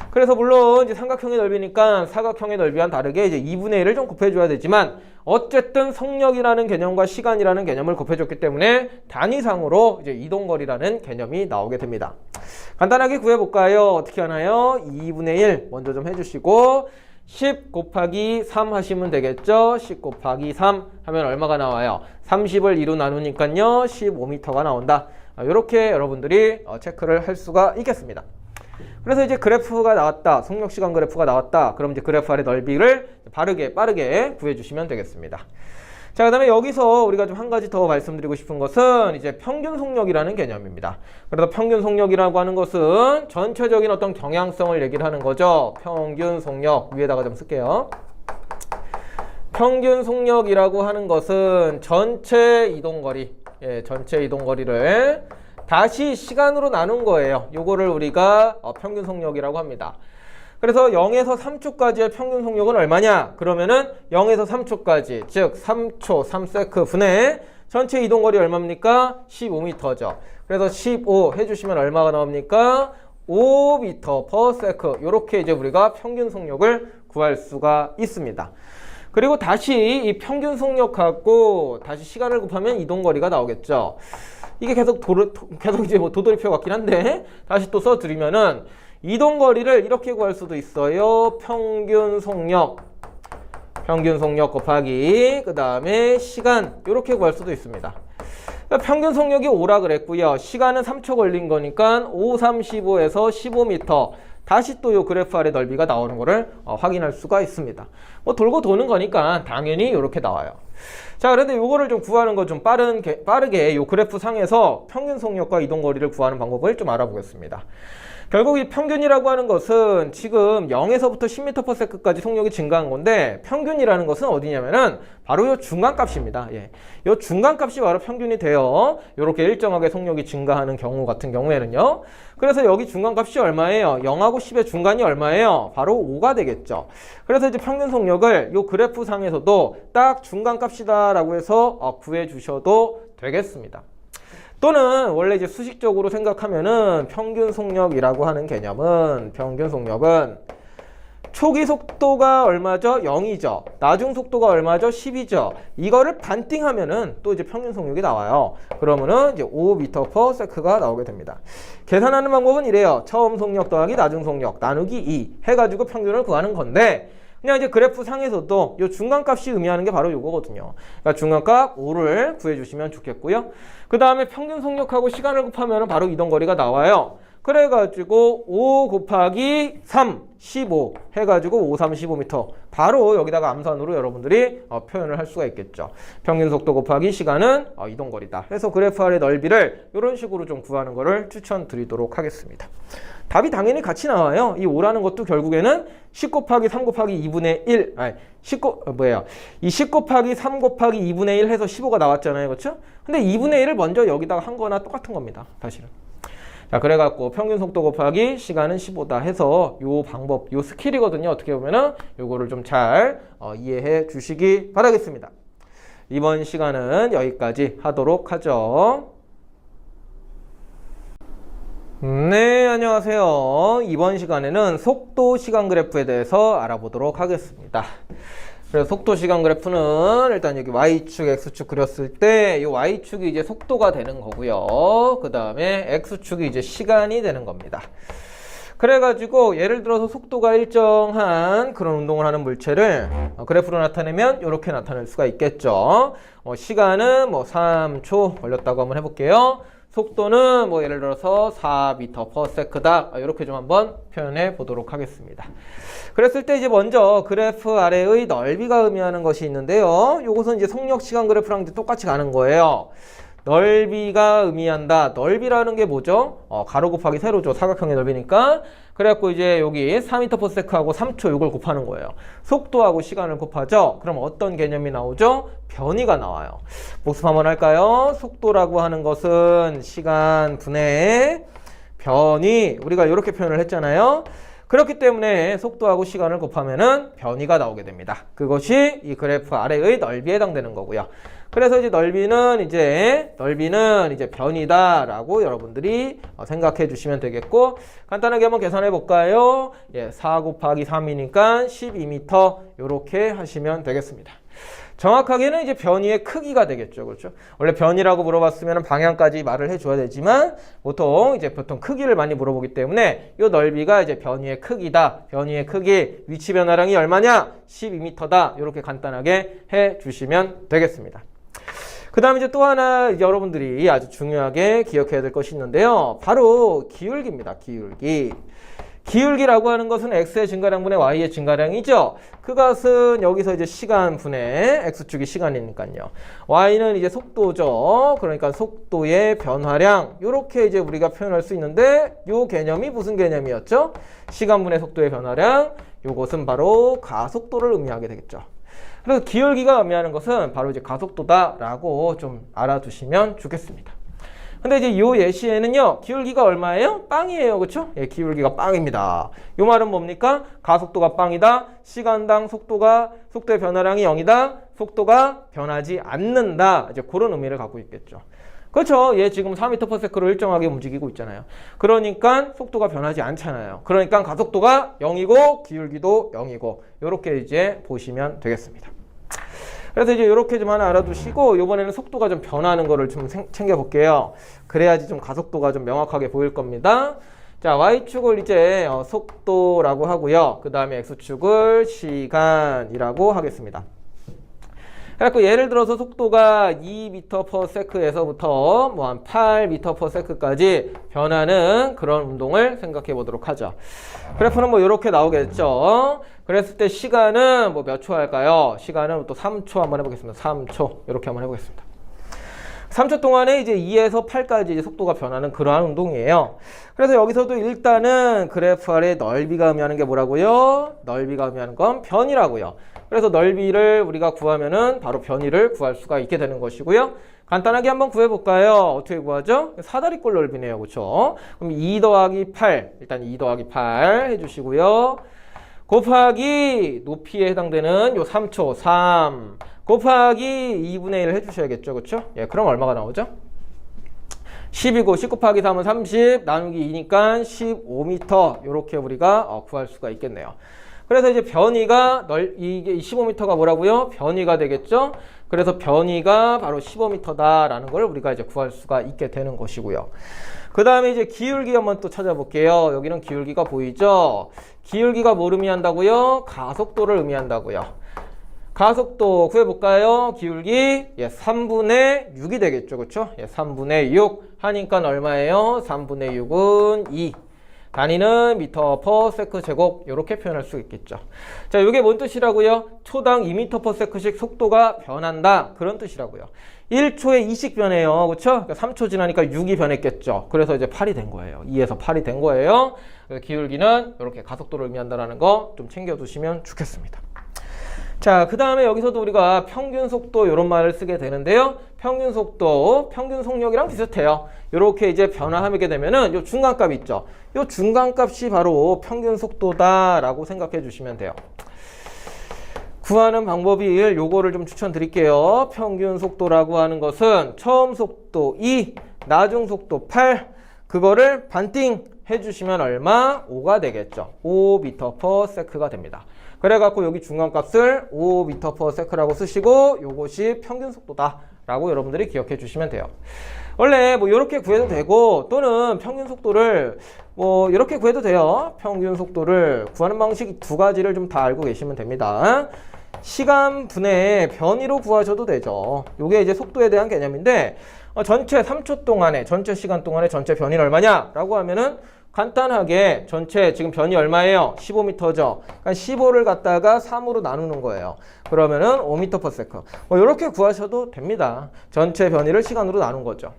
그래서 물론 이제 삼각형의 넓이니까 사각형의 넓이와는 다르게 이제 2분의 1을 좀 곱해줘야 되지만 어쨌든 속력이라는 개념과 시간이라는 개념을 곱해줬기 때문에 단위상으로 이제 이동거리라는 개념이 나오게 됩니다. 간단하게 구해볼까요? 어떻게 하나요? 2분의 1 먼저 좀 해주시고 10 곱하기 3 하시면 되겠죠? 10 곱하기 3 하면 얼마가 나와요? 30을 2로 나누니까요 15m가 나온다. 이렇게 여러분들이 체크를 할 수가 있겠습니다. 그래서 이제 그래프가 나왔다. 속력시간 그래프가 나왔다. 그럼 이제 그래프 아래 넓이를 빠르게 구해주시면 되겠습니다. 자, 그 다음에 여기서 우리가 좀 한 가지 더 말씀드리고 싶은 것은 이제 평균 속력이라는 개념입니다. 그래서 평균 속력이라고 하는 것은 전체적인 어떤 경향성을 얘기를 하는 거죠. 평균 속력 위에다가 좀 쓸게요. 평균 속력이라고 하는 것은 전체 이동거리, 전체 이동거리를 다시 시간으로 나눈 거예요. 요거를 우리가 평균 속력이라고 합니다. 그래서 0에서 3초까지의 평균 속력은 얼마냐? 그러면은 0에서 3초까지, 즉 3초 3세크 분의 전체 이동거리 얼마입니까? 15m죠. 그래서 15 해주시면 얼마가 나옵니까? 5m/s 이렇게 이제 우리가 평균 속력을 구할 수가 있습니다. 그리고 다시 이 평균 속력하고 다시 시간을 곱하면 이동거리가 나오겠죠. 이게 계속 이제 뭐 도돌이표 같긴 한데 다시 또 써드리면은 이동거리를 이렇게 구할 수도 있어요. 평균 속력 곱하기 그 다음에 시간 이렇게 구할 수도 있습니다. 평균 속력이 5라 그랬고요. 시간은 3초 걸린 거니까 5, 3, 15에서 15m. 다시 또 요 그래프 아래 넓이가 나오는 거를 확인할 수가 있습니다. 뭐 돌고 도는 거니까 당연히 이렇게 나와요. 자, 그런데 요거를 좀 구하는 거 좀 빠르게 요 그래프 상에서 평균 속력과 이동 거리를 구하는 방법을 좀 알아보겠습니다. 결국 이 평균이라고 하는 것은 지금 0에서부터 10m/s까지 속력이 증가한 건데 평균이라는 것은 어디냐면은 바로 요 중간값입니다. 예. 요 중간값이 바로 평균이 돼요. 요렇게 일정하게 속력이 증가하는 경우 같은 경우에는요. 그래서 여기 중간값이 얼마예요? 0하고 10의 중간이 얼마예요? 바로 5가 되겠죠. 그래서 이제 평균 속력을 요 그래프 상에서도 딱 중간값이다라고 해서 구해 주셔도 되겠습니다. 또는 원래 이제 수식적으로 생각하면은 평균 속력이라고 하는 개념은 초기 속도가 얼마죠? 0이죠. 나중 속도가 얼마죠? 10이죠. 이거를 반띵하면은 또 이제 평균 속력이 나와요. 그러면은 이제 5m/s가 나오게 됩니다. 계산하는 방법은 이래요. 처음 속력 더하기 나중 속력 나누기 2 해가지고 평균을 구하는 건데 그냥 이제 그래프 상에서도 이 중간값이 의미하는 게 바로 이거거든요. 그러니까 중간값 5를 구해주시면 좋겠고요. 그 다음에 평균 속력하고 시간을 곱하면 바로 이동거리가 나와요. 그래가지고 5 곱하기 3, 15 해가지고 5, 3, 15m. 바로 여기다가 암산으로 여러분들이 표현을 할 수가 있겠죠. 평균 속도 곱하기 시간은 이동거리다. 그래서 그래프 아래 넓이를 이런 식으로 좀 구하는 거를 추천드리도록 하겠습니다. 답이 당연히 같이 나와요. 이 5라는 것도 결국에는 10 곱하기 3 곱하기 2분의 1, 이 10 곱하기 3 곱하기 2분의 1 해서 15가 나왔잖아요. 그렇죠? 근데 2분의 1을 먼저 여기다가 한 거나 똑같은 겁니다. 사실은. 자, 그래갖고 평균 속도 곱하기 시간은 15다 해서 요 방법, 요 스킬이거든요. 어떻게 보면은 요거를 좀 잘 이해해 주시기 바라겠습니다. 이번 시간은 여기까지 하도록 하죠. 네, 안녕하세요. 이번 시간에는 속도 시간 그래프에 대해서 알아보도록 하겠습니다. 그래서 속도 시간 그래프는 일단 여기 Y축, X축 그렸을 때 이 Y축이 이제 속도가 되는 거고요. 그 다음에 X축이 이제 시간이 되는 겁니다. 그래가지고 예를 들어서 속도가 일정한 그런 운동을 하는 물체를 그래프로 나타내면 이렇게 나타낼 수가 있겠죠. 시간은 뭐 3초 걸렸다고 한번 해볼게요. 속도는 뭐 예를 들어서 4m/s다. 이렇게 좀 한번 표현해 보도록 하겠습니다. 그랬을 때 이제 먼저 그래프 아래의 넓이가 의미하는 것이 있는데요. 이것은 이제 속력 시간 그래프랑 이제 똑같이 가는 거예요. 넓이가 의미한다. 넓이라는 게 뭐죠? 가로 곱하기 세로죠. 사각형의 넓이니까. 그래갖고 이제 여기 4m/s하고 3초 이걸 곱하는 거예요. 속도하고 시간을 곱하죠. 그럼 어떤 개념이 나오죠? 변이가 나와요. 복습 한번 할까요? 속도라고 하는 것은 시간 분의 변이. 우리가 이렇게 표현을 했잖아요. 그렇기 때문에 속도하고 시간을 곱하면은 변이가 나오게 됩니다. 그것이 이 그래프 아래의 넓이에 해당되는 거고요. 그래서 이제 넓이는 이제 변이다라고 여러분들이 생각해 주시면 되겠고, 간단하게 한번 계산해 볼까요? 4 곱하기 3이니까 12m 이렇게 하시면 되겠습니다. 정확하게는 이제 변이의 크기가 되겠죠. 그렇죠? 원래 변이라고 물어봤으면 방향까지 말을 해줘야 되지만 보통 크기를 많이 물어보기 때문에 이 넓이가 이제 변이의 크기다. 변이의 크기, 위치 변화량이 얼마냐? 12m다. 이렇게 간단하게 해 주시면 되겠습니다. 그 다음에 이제 또 하나 이제 여러분들이 아주 중요하게 기억해야 될 것이 있는데요. 바로 기울기입니다. 기울기라고 하는 것은 x의 증가량분의 y의 증가량이죠. 그것은 여기서 이제 시간 분의 x축이 시간이니까요. y는 이제 속도죠. 그러니까 속도의 변화량. 이렇게 이제 우리가 표현할 수 있는데 이 개념이 무슨 개념이었죠? 시간 분의 속도의 변화량. 이것은 바로 가속도를 의미하게 되겠죠. 그래서 기울기가 의미하는 것은 바로 이제 가속도다라고 좀 알아두시면 좋겠습니다. 근데 이제 요 예시에는요, 기울기가 얼마예요? 빵이에요. 그쵸? 기울기가 빵입니다. 요 말은 뭡니까? 가속도가 빵이다. 시간당 속도의 변화량이 0이다. 속도가 변하지 않는다. 이제 그런 의미를 갖고 있겠죠. 그렇죠. 얘 지금 4m/s로 일정하게 움직이고 있잖아요. 그러니까 속도가 변하지 않잖아요. 그러니까 가속도가 0이고 기울기도 0이고 이렇게 이제 보시면 되겠습니다. 그래서 이제 이렇게 좀 하나 알아두시고 이번에는 속도가 좀 변하는 거를 좀 챙겨볼게요. 그래야지 좀 가속도가 좀 명확하게 보일 겁니다. 자, Y축을 이제 속도라고 하고요. 그 다음에 X축을 시간이라고 하겠습니다. 그래서 예를 들어서 속도가 2m/s에서부터 뭐 한 8m/s까지 변하는 그런 운동을 생각해 보도록 하죠. 그래프는 뭐 이렇게 나오겠죠. 그랬을 때 시간은 뭐 몇 초 할까요? 시간은 또 3초 한번 해보겠습니다. 3초 이렇게 한번 해보겠습니다. 3초 동안에 이제 2에서 8까지 이제 속도가 변하는 그러한 운동이에요. 그래서 여기서도 일단은 그래프 아래 넓이가 의미하는 게 뭐라고요? 넓이가 의미하는 건 변이라고요. 그래서 넓이를 우리가 구하면은 바로 변이를 구할 수가 있게 되는 것이고요. 간단하게 한번 구해볼까요? 어떻게 구하죠? 사다리꼴 넓이네요. 그렇죠? 그럼 2 더하기 8, 일단 2 더하기 8 해주시고요. 곱하기 높이에 해당되는 요 3초, 3 곱하기 2분의 1 해주셔야겠죠. 그렇죠? 예, 그럼 얼마가 나오죠? 10이고 10 곱하기 3은 30 나누기 2니까 15m 이렇게 우리가 구할 수가 있겠네요. 그래서 이제 변이가 이게 15m가 뭐라고요? 변이가 되겠죠? 그래서 변이가 바로 15m다라는 걸 우리가 이제 구할 수가 있게 되는 것이고요. 그 다음에 이제 기울기 한번 또 찾아볼게요. 여기는 기울기가 보이죠? 기울기가 뭘 의미한다고요? 가속도를 의미한다고요. 가속도 구해볼까요? 기울기 3분의 6이 되겠죠. 그렇죠? 3분의 6 하니까 얼마예요? 3분의 6은 2. 단위는 m/s 제곱 이렇게 표현할 수 있겠죠. 자, 이게 뭔 뜻이라고요? 초당 2m/s씩 속도가 변한다 그런 뜻이라고요. 1초에 2씩 변해요. 그렇죠? 그러니까 3초 지나니까 6이 변했겠죠. 그래서 이제 8이 된 거예요. 2에서 8이 된 거예요. 기울기는 이렇게 가속도를 의미한다는 거 좀 챙겨두시면 좋겠습니다. 자, 그 다음에 여기서도 우리가 평균 속도 이런 말을 쓰게 되는데요. 평균 속도, 평균 속력이랑 비슷해요. 이렇게 이제 변화하게 되면은 요 중간값 있죠. 요 중간값이 바로 평균 속도다라고 생각해 주시면 돼요. 구하는 방법이 요거를 좀 추천드릴게요. 평균 속도라고 하는 것은 처음 속도 2, 나중 속도 8, 그거를 반띵 해주시면 얼마? 5가 되겠죠. 5m/s가 됩니다. 그래갖고 여기 중간값을 5m/s라고 쓰시고 요것이 평균 속도다 라고 여러분들이 기억해 주시면 돼요. 원래 뭐 이렇게 구해도 되고 또는 평균 속도를 뭐 이렇게 구해도 돼요. 평균 속도를 구하는 방식 두 가지를 좀 다 알고 계시면 됩니다. 시간 분의 변이로 구하셔도 되죠. 요게 이제 속도에 대한 개념인데 전체 3초 동안에 전체 시간 동안에 전체 변이는 얼마냐 라고 하면은 간단하게 전체 지금 변이 얼마예요? 15m죠. 그러니까 15를 갖다가 3으로 나누는 거예요. 그러면은 5m/s. 뭐 이렇게 구하셔도 됩니다. 전체 변이를 시간으로 나눈 거죠.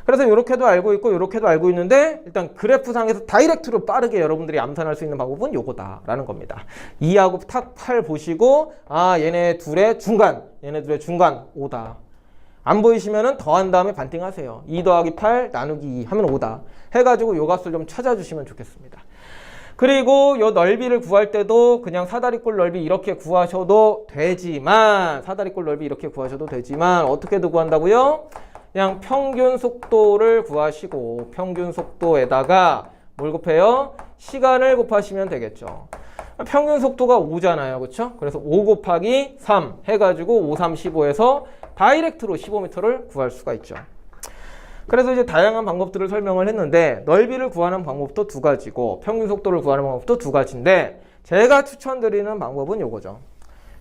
그래서 이렇게도 알고 있고 이렇게도 알고 있는데 일단 그래프상에서 다이렉트로 빠르게 여러분들이 암산할 수 있는 방법은 요거다라는 겁니다. 2하고 탁 8 보시고 얘네 둘의 중간 5다. 안 보이시면은 더한 다음에 반띵하세요. 2 더하기 8 나누기 2 하면 5다. 해가지고 요 값을 좀 찾아주시면 좋겠습니다. 그리고 요 넓이를 구할 때도 그냥 사다리꼴 넓이 이렇게 구하셔도 되지만 어떻게도 구한다고요? 그냥 평균 속도를 구하시고 평균 속도에다가 뭘 곱해요? 시간을 곱하시면 되겠죠. 평균 속도가 5잖아요. 그렇죠? 그래서 5 곱하기 3 해가지고 5, 3, 15에서 다이렉트로 15m를 구할 수가 있죠. 그래서 이제 다양한 방법들을 설명을 했는데 넓이를 구하는 방법도 두 가지고 평균 속도를 구하는 방법도 두 가지인데 제가 추천드리는 방법은 요거죠.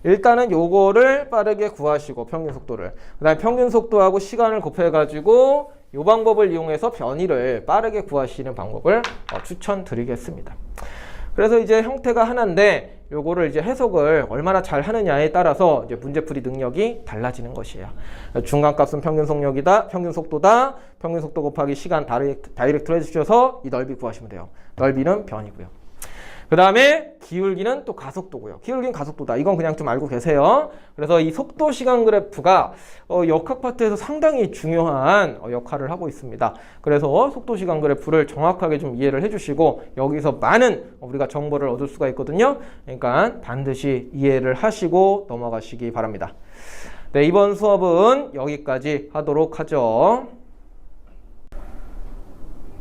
일단은 요거를 빠르게 구하시고 평균 속도를 그 다음에 평균 속도하고 시간을 곱해가지고 요 방법을 이용해서 변이를 빠르게 구하시는 방법을 추천드리겠습니다. 그래서 이제 형태가 하나인데 요거를 이제 해석을 얼마나 잘 하느냐에 따라서 이제 문제풀이 능력이 달라지는 것이에요. 중간값은 평균 속력이다, 평균 속도다, 평균 속도 곱하기 시간 다이렉트로 해주셔서 이 넓이 구하시면 돼요. 넓이는 변이고요. 그 다음에 기울기는 또 가속도고요. 기울기는 가속도다. 이건 그냥 좀 알고 계세요. 그래서 이 속도 시간 그래프가 역학 파트에서 상당히 중요한 역할을 하고 있습니다. 그래서 속도 시간 그래프를 정확하게 좀 이해를 해주시고 여기서 많은 우리가 정보를 얻을 수가 있거든요. 그러니까 반드시 이해를 하시고 넘어가시기 바랍니다. 네, 이번 수업은 여기까지 하도록 하죠.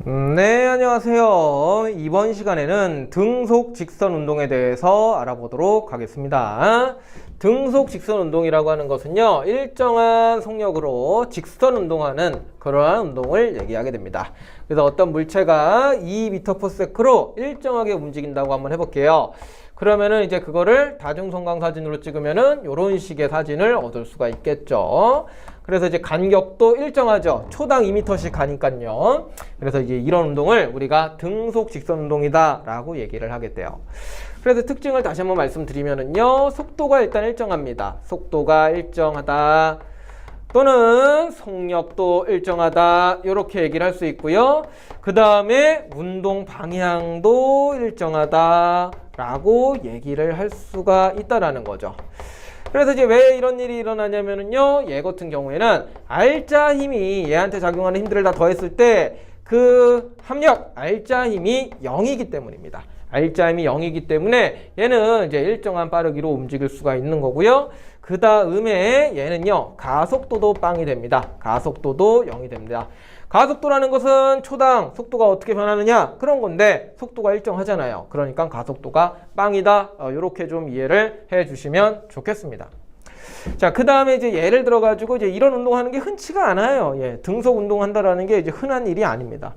네, 안녕하세요. 이번 시간에는 등속 직선 운동에 대해서 알아보도록 하겠습니다. 등속 직선 운동이라고 하는 것은요, 일정한 속력으로 직선 운동하는 그러한 운동을 얘기하게 됩니다. 그래서 어떤 물체가 2m/s로 일정하게 움직인다고 한번 해볼게요. 그러면은 이제 그거를 다중성광 사진으로 찍으면은 이런 식의 사진을 얻을 수가 있겠죠. 그래서 이제 간격도 일정하죠. 초당 2m씩 가니까요. 그래서 이제 이런 운동을 우리가 등속 직선 운동이다 라고 얘기를 하게 돼요. 그래서 특징을 다시 한번 말씀드리면은요, 속도가 일단 일정합니다. 속도가 일정하다 또는 속력도 일정하다 이렇게 얘기를 할 수 있고요. 그 다음에 운동 방향도 일정하다 라고 얘기를 할 수가 있다라는 거죠. 그래서 이제 왜 이런 일이 일어나냐면은요, 얘 같은 경우에는 알자 힘이 얘한테 작용하는 힘들을 다 더했을 때 그 합력, 알자 힘이 0이기 때문입니다. 알자 힘이 0이기 때문에 얘는 이제 일정한 빠르기로 움직일 수가 있는 거고요. 그 다음에 얘는요, 가속도도 빵이 됩니다. 가속도도 0이 됩니다. 가속도라는 것은 초당 속도가 어떻게 변하느냐 그런 건데 속도가 일정하잖아요. 그러니까 가속도가 빵이다. 이렇게 좀 이해를 해 주시면 좋겠습니다. 자, 그 다음에 이제 예를 들어 가지고 이제 이런 운동하는 게 흔치가 않아요. 예, 등속 운동한다라는 게 이제 흔한 일이 아닙니다.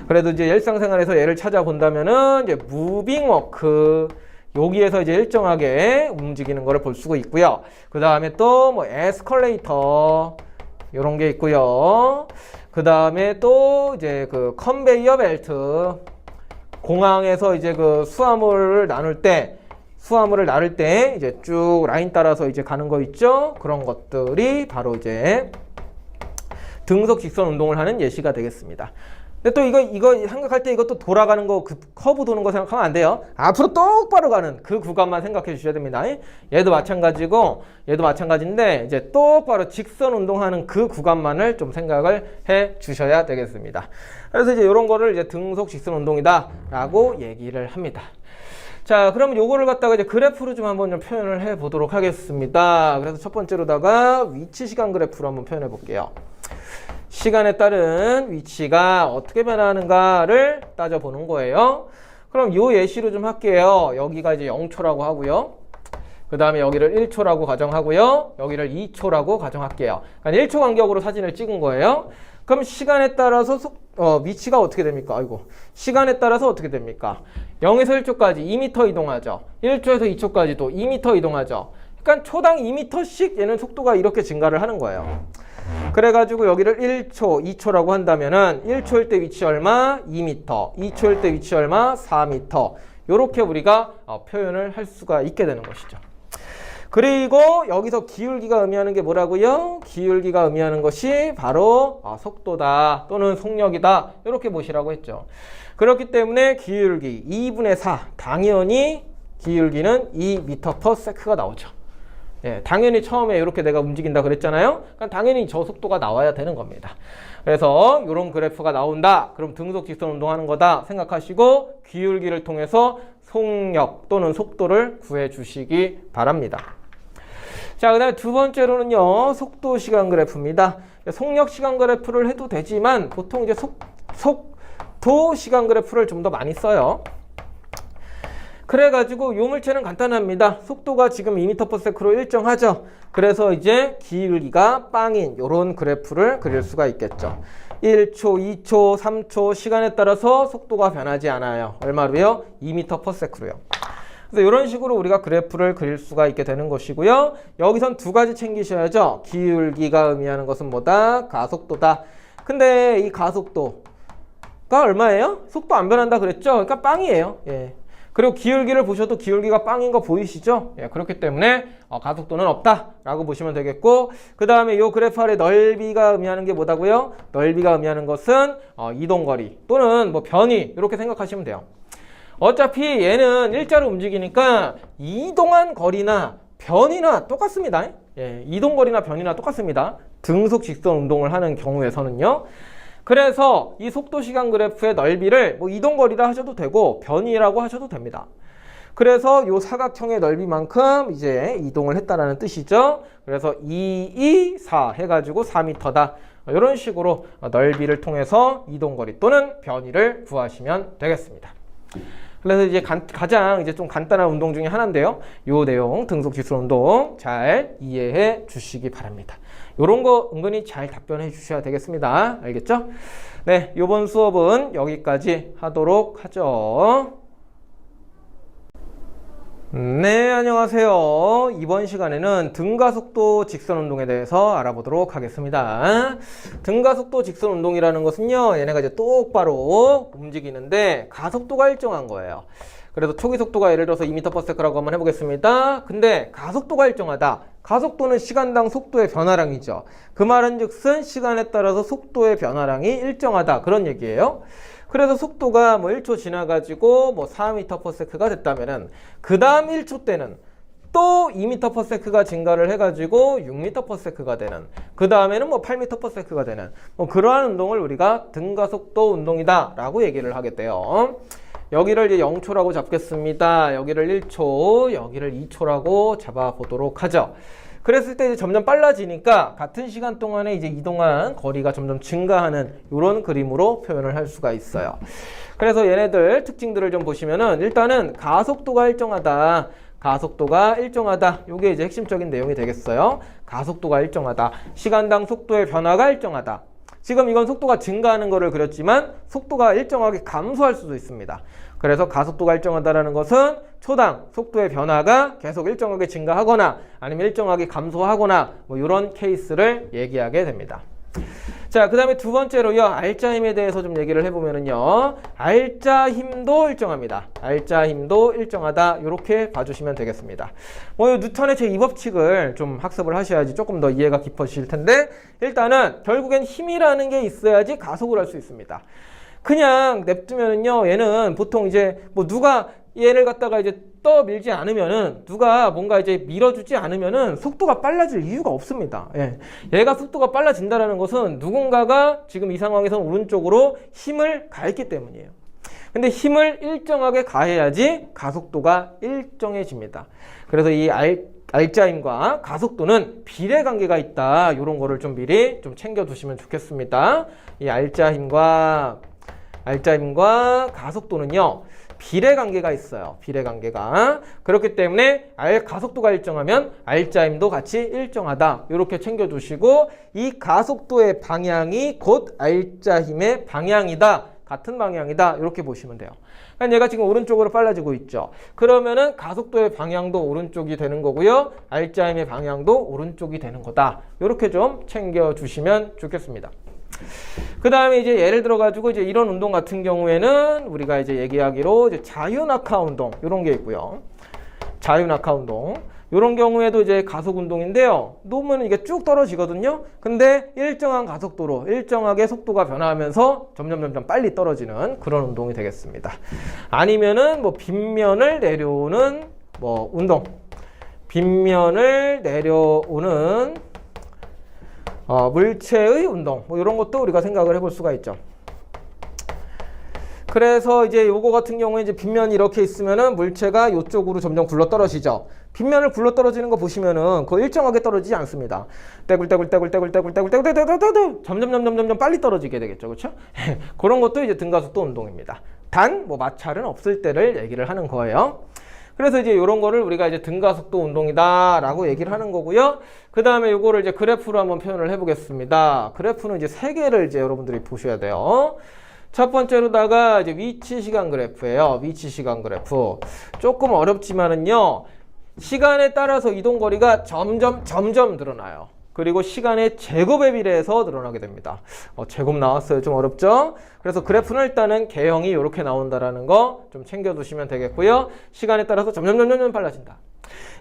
그래도 이제 일상생활에서 예를 찾아본다면은 이제 무빙 워크 여기에서 이제 일정하게 움직이는 거를 볼 수가 있고요. 그 다음에 또 뭐 에스컬레이터 이런 게 있고요. 그 다음에 또 이제 그 컨베이어 벨트 공항에서 이제 그 수화물을 나눌 때 이제 쭉 라인 따라서 이제 가는 거 있죠? 그런 것들이 바로 이제 등속 직선 운동을 하는 예시가 되겠습니다. 근데 또 이거 생각할 때 이것도 돌아가는 거, 그 커브 도는 거 생각하면 안 돼요. 앞으로 똑바로 가는 그 구간만 생각해 주셔야 됩니다. 얘도 마찬가지인데 이제 똑바로 직선 운동하는 그 구간만을 좀 생각을 해 주셔야 되겠습니다. 그래서 이제 이런 거를 이제 등속 직선 운동이다라고 얘기를 합니다. 자, 그러면 요거를 갖다가 이제 그래프로 좀 한번 좀 표현을 해 보도록 하겠습니다. 그래서 첫 번째로다가 위치 시간 그래프로 한번 표현해 볼게요. 시간에 따른 위치가 어떻게 변하는가를 따져보는 거예요. 그럼 요 예시로 좀 할게요. 여기가 이제 0초라고 하고요. 그 다음에 여기를 1초라고 가정하고요. 여기를 2초라고 가정할게요. 그러니까 1초 간격으로 사진을 찍은 거예요. 그럼 시간에 따라서 위치가 어떻게 됩니까? 아이고. 시간에 따라서 어떻게 됩니까? 0에서 1초까지 2m 이동하죠. 1초에서 2초까지도 2m 이동하죠. 그러니까 초당 2m씩 얘는 속도가 이렇게 증가를 하는 거예요. 그래가지고 여기를 1초, 2초라고 한다면은 1초일 때 위치 얼마? 2m. 2초일 때 위치 얼마? 4m. 요렇게 우리가 표현을 할 수가 있게 되는 것이죠. 그리고 여기서 기울기가 의미하는 게 뭐라고요? 기울기가 의미하는 것이 바로 속도다 또는 속력이다 이렇게 보시라고 했죠. 그렇기 때문에 기울기 2분의 4 당연히 기울기는 2m/s가 나오죠. 예, 당연히 처음에 이렇게 내가 움직인다 그랬잖아요. 그러니까 당연히 저 속도가 나와야 되는 겁니다. 그래서 이런 그래프가 나온다. 그럼 등속 직선 운동하는 거다 생각하시고 기울기를 통해서 속력 또는 속도를 구해 주시기 바랍니다. 자, 그 다음에 두 번째로는요, 속도 시간 그래프입니다. 속력 시간 그래프를 해도 되지만 보통 이제 속도 시간 그래프를 좀 더 많이 써요. 그래가지고 요 물체는 간단합니다. 속도가 지금 2m/s로 일정하죠. 그래서 이제 기울기가 빵인 요런 그래프를 그릴 수가 있겠죠. 1초, 2초, 3초 시간에 따라서 속도가 변하지 않아요. 얼마로요? 2m/s로요. 그래서 이런 식으로 우리가 그래프를 그릴 수가 있게 되는 것이고요. 여기선 두 가지 챙기셔야죠. 기울기가 의미하는 것은 뭐다? 가속도다. 근데 이 가속도가 얼마예요? 속도 안 변한다 그랬죠? 그러니까 빵이에요. 예. 그리고 기울기를 보셔도 기울기가 빵인 거 보이시죠? 예, 그렇기 때문에 가속도는 없다라고 보시면 되겠고, 그 다음에 이 그래프 아래 넓이가 의미하는 게 뭐다고요? 넓이가 의미하는 것은 이동거리 또는 뭐 변이 이렇게 생각하시면 돼요. 어차피 얘는 일자로 움직이니까 이동한 거리나 변이나 똑같습니다. 예, 이동거리나 변이나 똑같습니다. 등속 직선 운동을 하는 경우에서는요. 그래서 이 속도 시간 그래프의 넓이를 뭐 이동거리라 하셔도 되고 변이라고 하셔도 됩니다. 그래서 이 사각형의 넓이만큼 이제 이동을 했다라는 뜻이죠. 그래서 2, 2, 4 해가지고 4m다. 이런 식으로 넓이를 통해서 이동거리 또는 변이를 구하시면 되겠습니다. 그래서 이제 가장 이제 좀 간단한 운동 중에 하나인데요. 요 내용 등속 지수 운동 잘 이해해 주시기 바랍니다. 요런 거 은근히 잘 답변해 주셔야 되겠습니다. 알겠죠? 네, 요번 수업은 여기까지 하도록 하죠. 네, 안녕하세요. 이번 시간에는 등가속도 직선운동에 대해서 알아보도록 하겠습니다. 등가속도 직선운동이라는 것은요, 얘네가 이제 똑바로 움직이는데 가속도가 일정한 거예요. 그래서 초기 속도가 예를 들어서 2m/s라고 한번 해보겠습니다. 근데 가속도가 일정하다. 가속도는 시간당 속도의 변화량이죠. 그 말은 즉슨 시간에 따라서 속도의 변화량이 일정하다. 그런 얘기예요. 그래서 속도가 뭐 1초 지나가지고 뭐 4m/s가 됐다면은 그 다음 1초 때는 또 2m/s가 증가를 해가지고 6m/s가 되는, 그 다음에는 뭐 8m/s가 되는 뭐 그러한 운동을 우리가 등가속도 운동이다 라고 얘기를 하겠대요. 여기를 이제 0초라고 잡겠습니다. 여기를 1초, 여기를 2초라고 잡아보도록 하죠. 그랬을 때 이제 점점 빨라지니까 같은 시간 동안에 이제 이동한 거리가 점점 증가하는 이런 그림으로 표현을 할 수가 있어요. 그래서 얘네들 특징들을 좀 보시면은 일단은 가속도가 일정하다. 가속도가 일정하다. 이게 이제 핵심적인 내용이 되겠어요. 가속도가 일정하다. 시간당 속도의 변화가 일정하다. 지금 이건 속도가 증가하는 거를 그렸지만 속도가 일정하게 감소할 수도 있습니다. 그래서 가속도가 일정하다는 것은 초당 속도의 변화가 계속 일정하게 증가하거나 아니면 일정하게 감소하거나 뭐 이런 케이스를 얘기하게 됩니다. 자, 그 다음에 두 번째로요, 알짜 힘에 대해서 좀 얘기를 해보면은요, 알짜 힘도 일정합니다. 알짜 힘도 일정하다. 이렇게 봐주시면 되겠습니다. 뭐 뉴턴의 제2법칙을 좀 학습을 하셔야지 조금 더 이해가 깊어지실 텐데, 일단은 결국엔 힘이라는 게 있어야지 가속을 할 수 있습니다. 그냥 냅두면은요, 얘는 보통 이제 뭐 누가 얘를 갖다가 이제 떠밀지 않으면은, 누가 뭔가 이제 밀어주지 않으면은 속도가 빨라질 이유가 없습니다. 예. 얘가 속도가 빨라진다는 것은 누군가가 지금 이 상황에서는 오른쪽으로 힘을 가했기 때문이에요. 근데 힘을 일정하게 가해야지 가속도가 일정해집니다. 그래서 이 알짜 힘과 가속도는 비례 관계가 있다. 이런 거를 좀 미리 좀 챙겨두시면 좋겠습니다. 이 알짜 힘과 가속도는요, 비례 관계가 있어요. 비례 관계가. 그렇기 때문에 가속도가 일정하면 알짜 힘도 같이 일정하다. 이렇게 챙겨두시고, 이 가속도의 방향이 곧 알짜 힘의 방향이다. 같은 방향이다. 이렇게 보시면 돼요. 그러니까 얘가 지금 오른쪽으로 빨라지고 있죠. 그러면은 가속도의 방향도 오른쪽이 되는 거고요. 알짜 힘의 방향도 오른쪽이 되는 거다. 이렇게 좀 챙겨주시면 좋겠습니다. 그 다음에 이제 예를 들어가지고 이제 이런 운동 같은 경우에는 우리가 이제 얘기하기로 이제 자유낙하 운동 이런 게 있고요. 자유낙하 운동 이런 경우에도 이제 가속 운동인데요. 놓으면 이게 쭉 떨어지거든요. 근데 일정한 가속도로 일정하게 속도가 변화하면서 점점 빨리 떨어지는 그런 운동이 되겠습니다. 아니면은 뭐 빗면을 내려오는 뭐 운동, 빗면을 내려오는 물체의 운동, 뭐 이런 것도 우리가 생각을 해볼 수가 있죠. 그래서 이제 요거 같은 경우에 이제 빗면이 이렇게 있으면은 물체가 이쪽으로 점점 굴러 떨어지죠. 빗면을 굴러 떨어지는 거 보시면은 그거 일정하게 떨어지지 않습니다. 떼굴떼굴 점점 빨리 떨어지게 되겠죠. 그렇죠? 그런 것도 이제 등가속도 운동입니다. 단 뭐 마찰은 없을 때를 얘기를 하는 거예요. 그래서 이제 이런 거를 우리가 이제 등가속도 운동이다라고 얘기를 하는 거고요. 그 다음에 요거를 이제 그래프로 한번 표현을 해보겠습니다. 그래프는 이제 세 개를 이제 여러분들이 보셔야 돼요. 첫 번째로다가 이제 위치 시간 그래프예요. 위치 시간 그래프. 조금 어렵지만은요, 시간에 따라서 이동 거리가 점점 늘어나요. 그리고 시간의 제곱에 비례해서 늘어나게 됩니다. 제곱 나왔어요. 좀 어렵죠? 그래서 그래프는 일단은 개형이 이렇게 나온다라는 거 좀 챙겨두시면 되겠고요. 시간에 따라서 점점 빨라진다.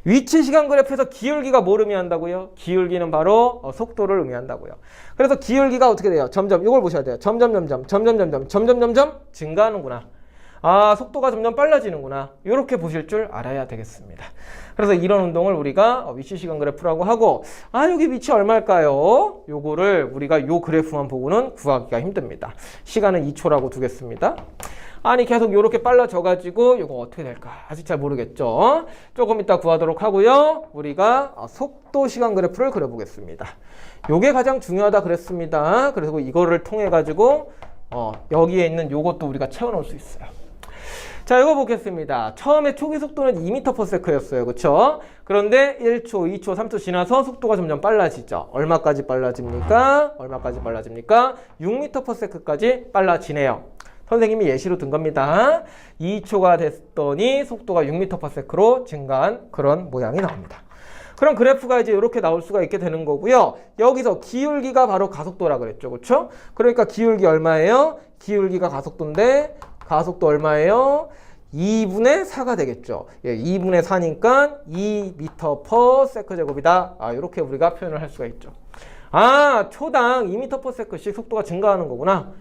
위치 시간 그래프에서 기울기가 뭘 의미한다고요? 기울기는 바로 속도를 의미한다고요. 그래서 기울기가 어떻게 돼요? 점점, 이걸 보셔야 돼요. 점점 증가하는구나. 아, 속도가 점점 빨라지는구나. 이렇게 보실 줄 알아야 되겠습니다. 그래서 이런 운동을 우리가 위치 시간 그래프라고 하고, 아, 여기 위치 얼마일까요? 요거를 우리가 요 그래프만 보고는 구하기가 힘듭니다. 시간은 2초라고 두겠습니다. 아니 계속 이렇게 빨라져가지고 이거 어떻게 될까? 아직 잘 모르겠죠? 조금 이따 구하도록 하고요. 우리가 속도 시간 그래프를 그려보겠습니다. 요게 가장 중요하다 그랬습니다. 그래서 이거를 통해 가지고 여기에 있는 요것도 우리가 채워넣을 수 있어요. 자, 이거 보겠습니다. 처음에 초기 속도는 2m/s였어요. 그쵸? 그런데 1초, 2초, 3초 지나서 속도가 점점 빨라지죠. 얼마까지 빨라집니까? 6m/s까지 빨라지네요. 선생님이 예시로 든 겁니다. 2초가 됐더니 속도가 6m/s로 증가한 그런 모양이 나옵니다. 그럼 그래프가 이제 이렇게 나올 수가 있게 되는 거고요. 여기서 기울기가 바로 가속도라 그랬죠. 그렇죠? 그러니까 기울기 얼마예요? 기울기가 가속도인데 가속도 얼마예요? 2분의 4가 되겠죠. 예, 2분의 4니까 2m/s 제곱이다. 이렇게 우리가 표현을 할 수가 있죠. 초당 2m/s씩 속도가 증가하는 거구나.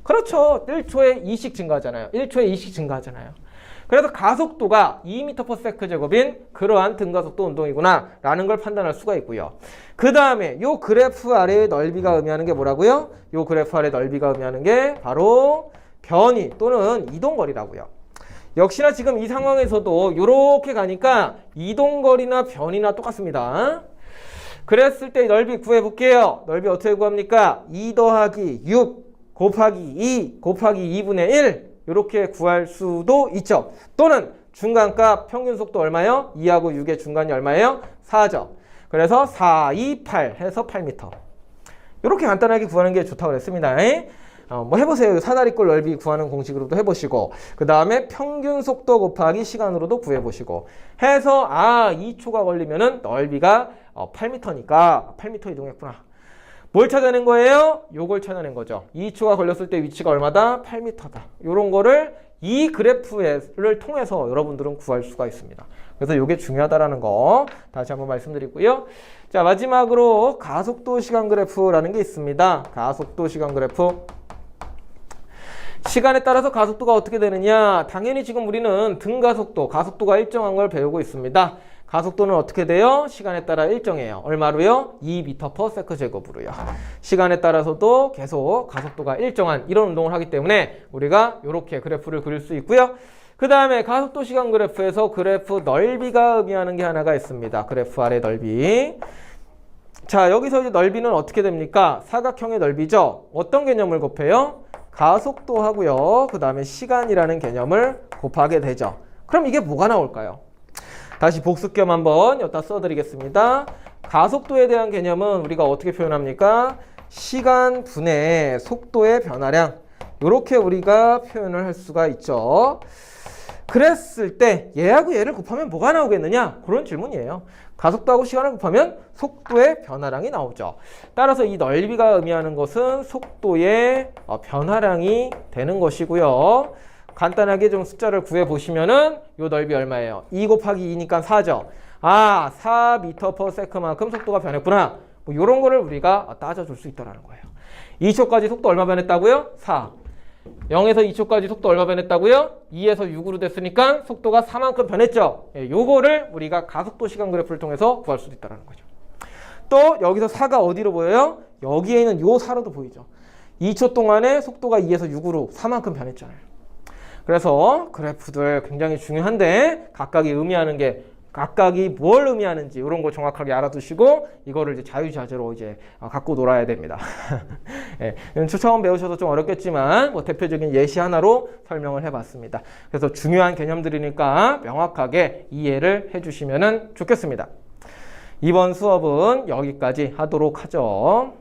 그렇죠. 1초에 2씩 증가하잖아요. 1초에 2씩 증가하잖아요. 그래서 가속도가 2m/s 제곱인 그러한 등가속도 운동이구나 라는 걸 판단할 수가 있고요. 그 다음에 요 그래프 아래의 넓이가 의미하는 게 뭐라고요? 요 그래프 아래의 넓이가 의미하는 게 바로 변이 또는 이동거리라고요. 역시나 지금 이 상황에서도 이렇게 가니까 이동거리나 변이나 똑같습니다. 그랬을 때 넓이 구해볼게요. 넓이 어떻게 구합니까? 2 더하기 6 곱하기 2 곱하기 2분의 1 이렇게 구할 수도 있죠. 또는 중간값 평균속도 얼마예요? 2하고 6의 중간이 얼마예요? 4죠. 그래서 4, 2, 8 해서 8m. 이렇게 간단하게 구하는 게 좋다고 그랬습니다. 뭐 해보세요. 사다리꼴 넓이 구하는 공식으로도 해보시고 그 다음에 평균속도 곱하기 시간으로도 구해보시고 해서 2초가 걸리면은 넓이가 8m니까 8m 이동했구나. 뭘 찾아낸 거예요? 요걸 찾아낸 거죠. 2초가 걸렸을 때 위치가 얼마다? 8m다. 요런 거를 이 그래프를 통해서 여러분들은 구할 수가 있습니다. 그래서 요게 중요하다라는 거 다시 한번 말씀드리고요. 자, 마지막으로 가속도 시간 그래프라는 게 있습니다. 가속도 시간 그래프. 시간에 따라서 가속도가 어떻게 되느냐? 당연히 지금 우리는 등가속도, 가속도가 일정한 걸 배우고 있습니다. 가속도는 어떻게 돼요? 시간에 따라 일정해요. 얼마로요? 2m/s 제곱으로요. 시간에 따라서도 계속 가속도가 일정한 이런 운동을 하기 때문에 우리가 이렇게 그래프를 그릴 수 있고요. 그 다음에 가속도 시간 그래프에서 그래프 넓이가 의미하는 게 하나가 있습니다. 그래프 아래 넓이. 자, 여기서 이제 넓이는 어떻게 됩니까? 사각형의 넓이죠. 어떤 개념을 곱해요? 가속도 하고요. 그 다음에 시간이라는 개념을 곱하게 되죠. 그럼 이게 뭐가 나올까요? 다시 복습 겸 한번 여기다 써드리겠습니다. 가속도에 대한 개념은 우리가 어떻게 표현합니까? 시간 분의 속도의 변화량. 이렇게 우리가 표현을 할 수가 있죠. 그랬을 때 얘하고 얘를 곱하면 뭐가 나오겠느냐? 그런 질문이에요. 가속도하고 시간을 곱하면 속도의 변화량이 나오죠. 따라서 이 넓이가 의미하는 것은 속도의 변화량이 되는 것이고요. 간단하게 좀 숫자를 구해보시면은 요 넓이 얼마예요? 2 곱하기 2니까 4죠. 4m/s만큼 속도가 변했구나. 뭐 요런 거를 우리가 따져줄 수 있다는 거예요. 2초까지 속도 얼마 변했다고요? 4. 0에서 2초까지 속도 얼마 변했다고요? 2에서 6으로 됐으니까 속도가 4만큼 변했죠. 요거를 우리가 가속도 시간 그래프를 통해서 구할 수도 있다는 거죠. 또 여기서 4가 어디로 보여요? 여기에 있는 요 4로도 보이죠. 2초 동안에 속도가 2에서 6으로 4만큼 변했잖아요. 그래서 그래프들 굉장히 중요한데 각각이 의미하는 게 각각이 뭘 의미하는지 이런 거 정확하게 알아두시고 이거를 이제 자유자재로 이제 갖고 놀아야 됩니다. 예, 처음 배우셔서 좀 어렵겠지만 뭐 대표적인 예시 하나로 설명을 해봤습니다. 그래서 중요한 개념들이니까 명확하게 이해를 해주시면 좋겠습니다. 이번 수업은 여기까지 하도록 하죠.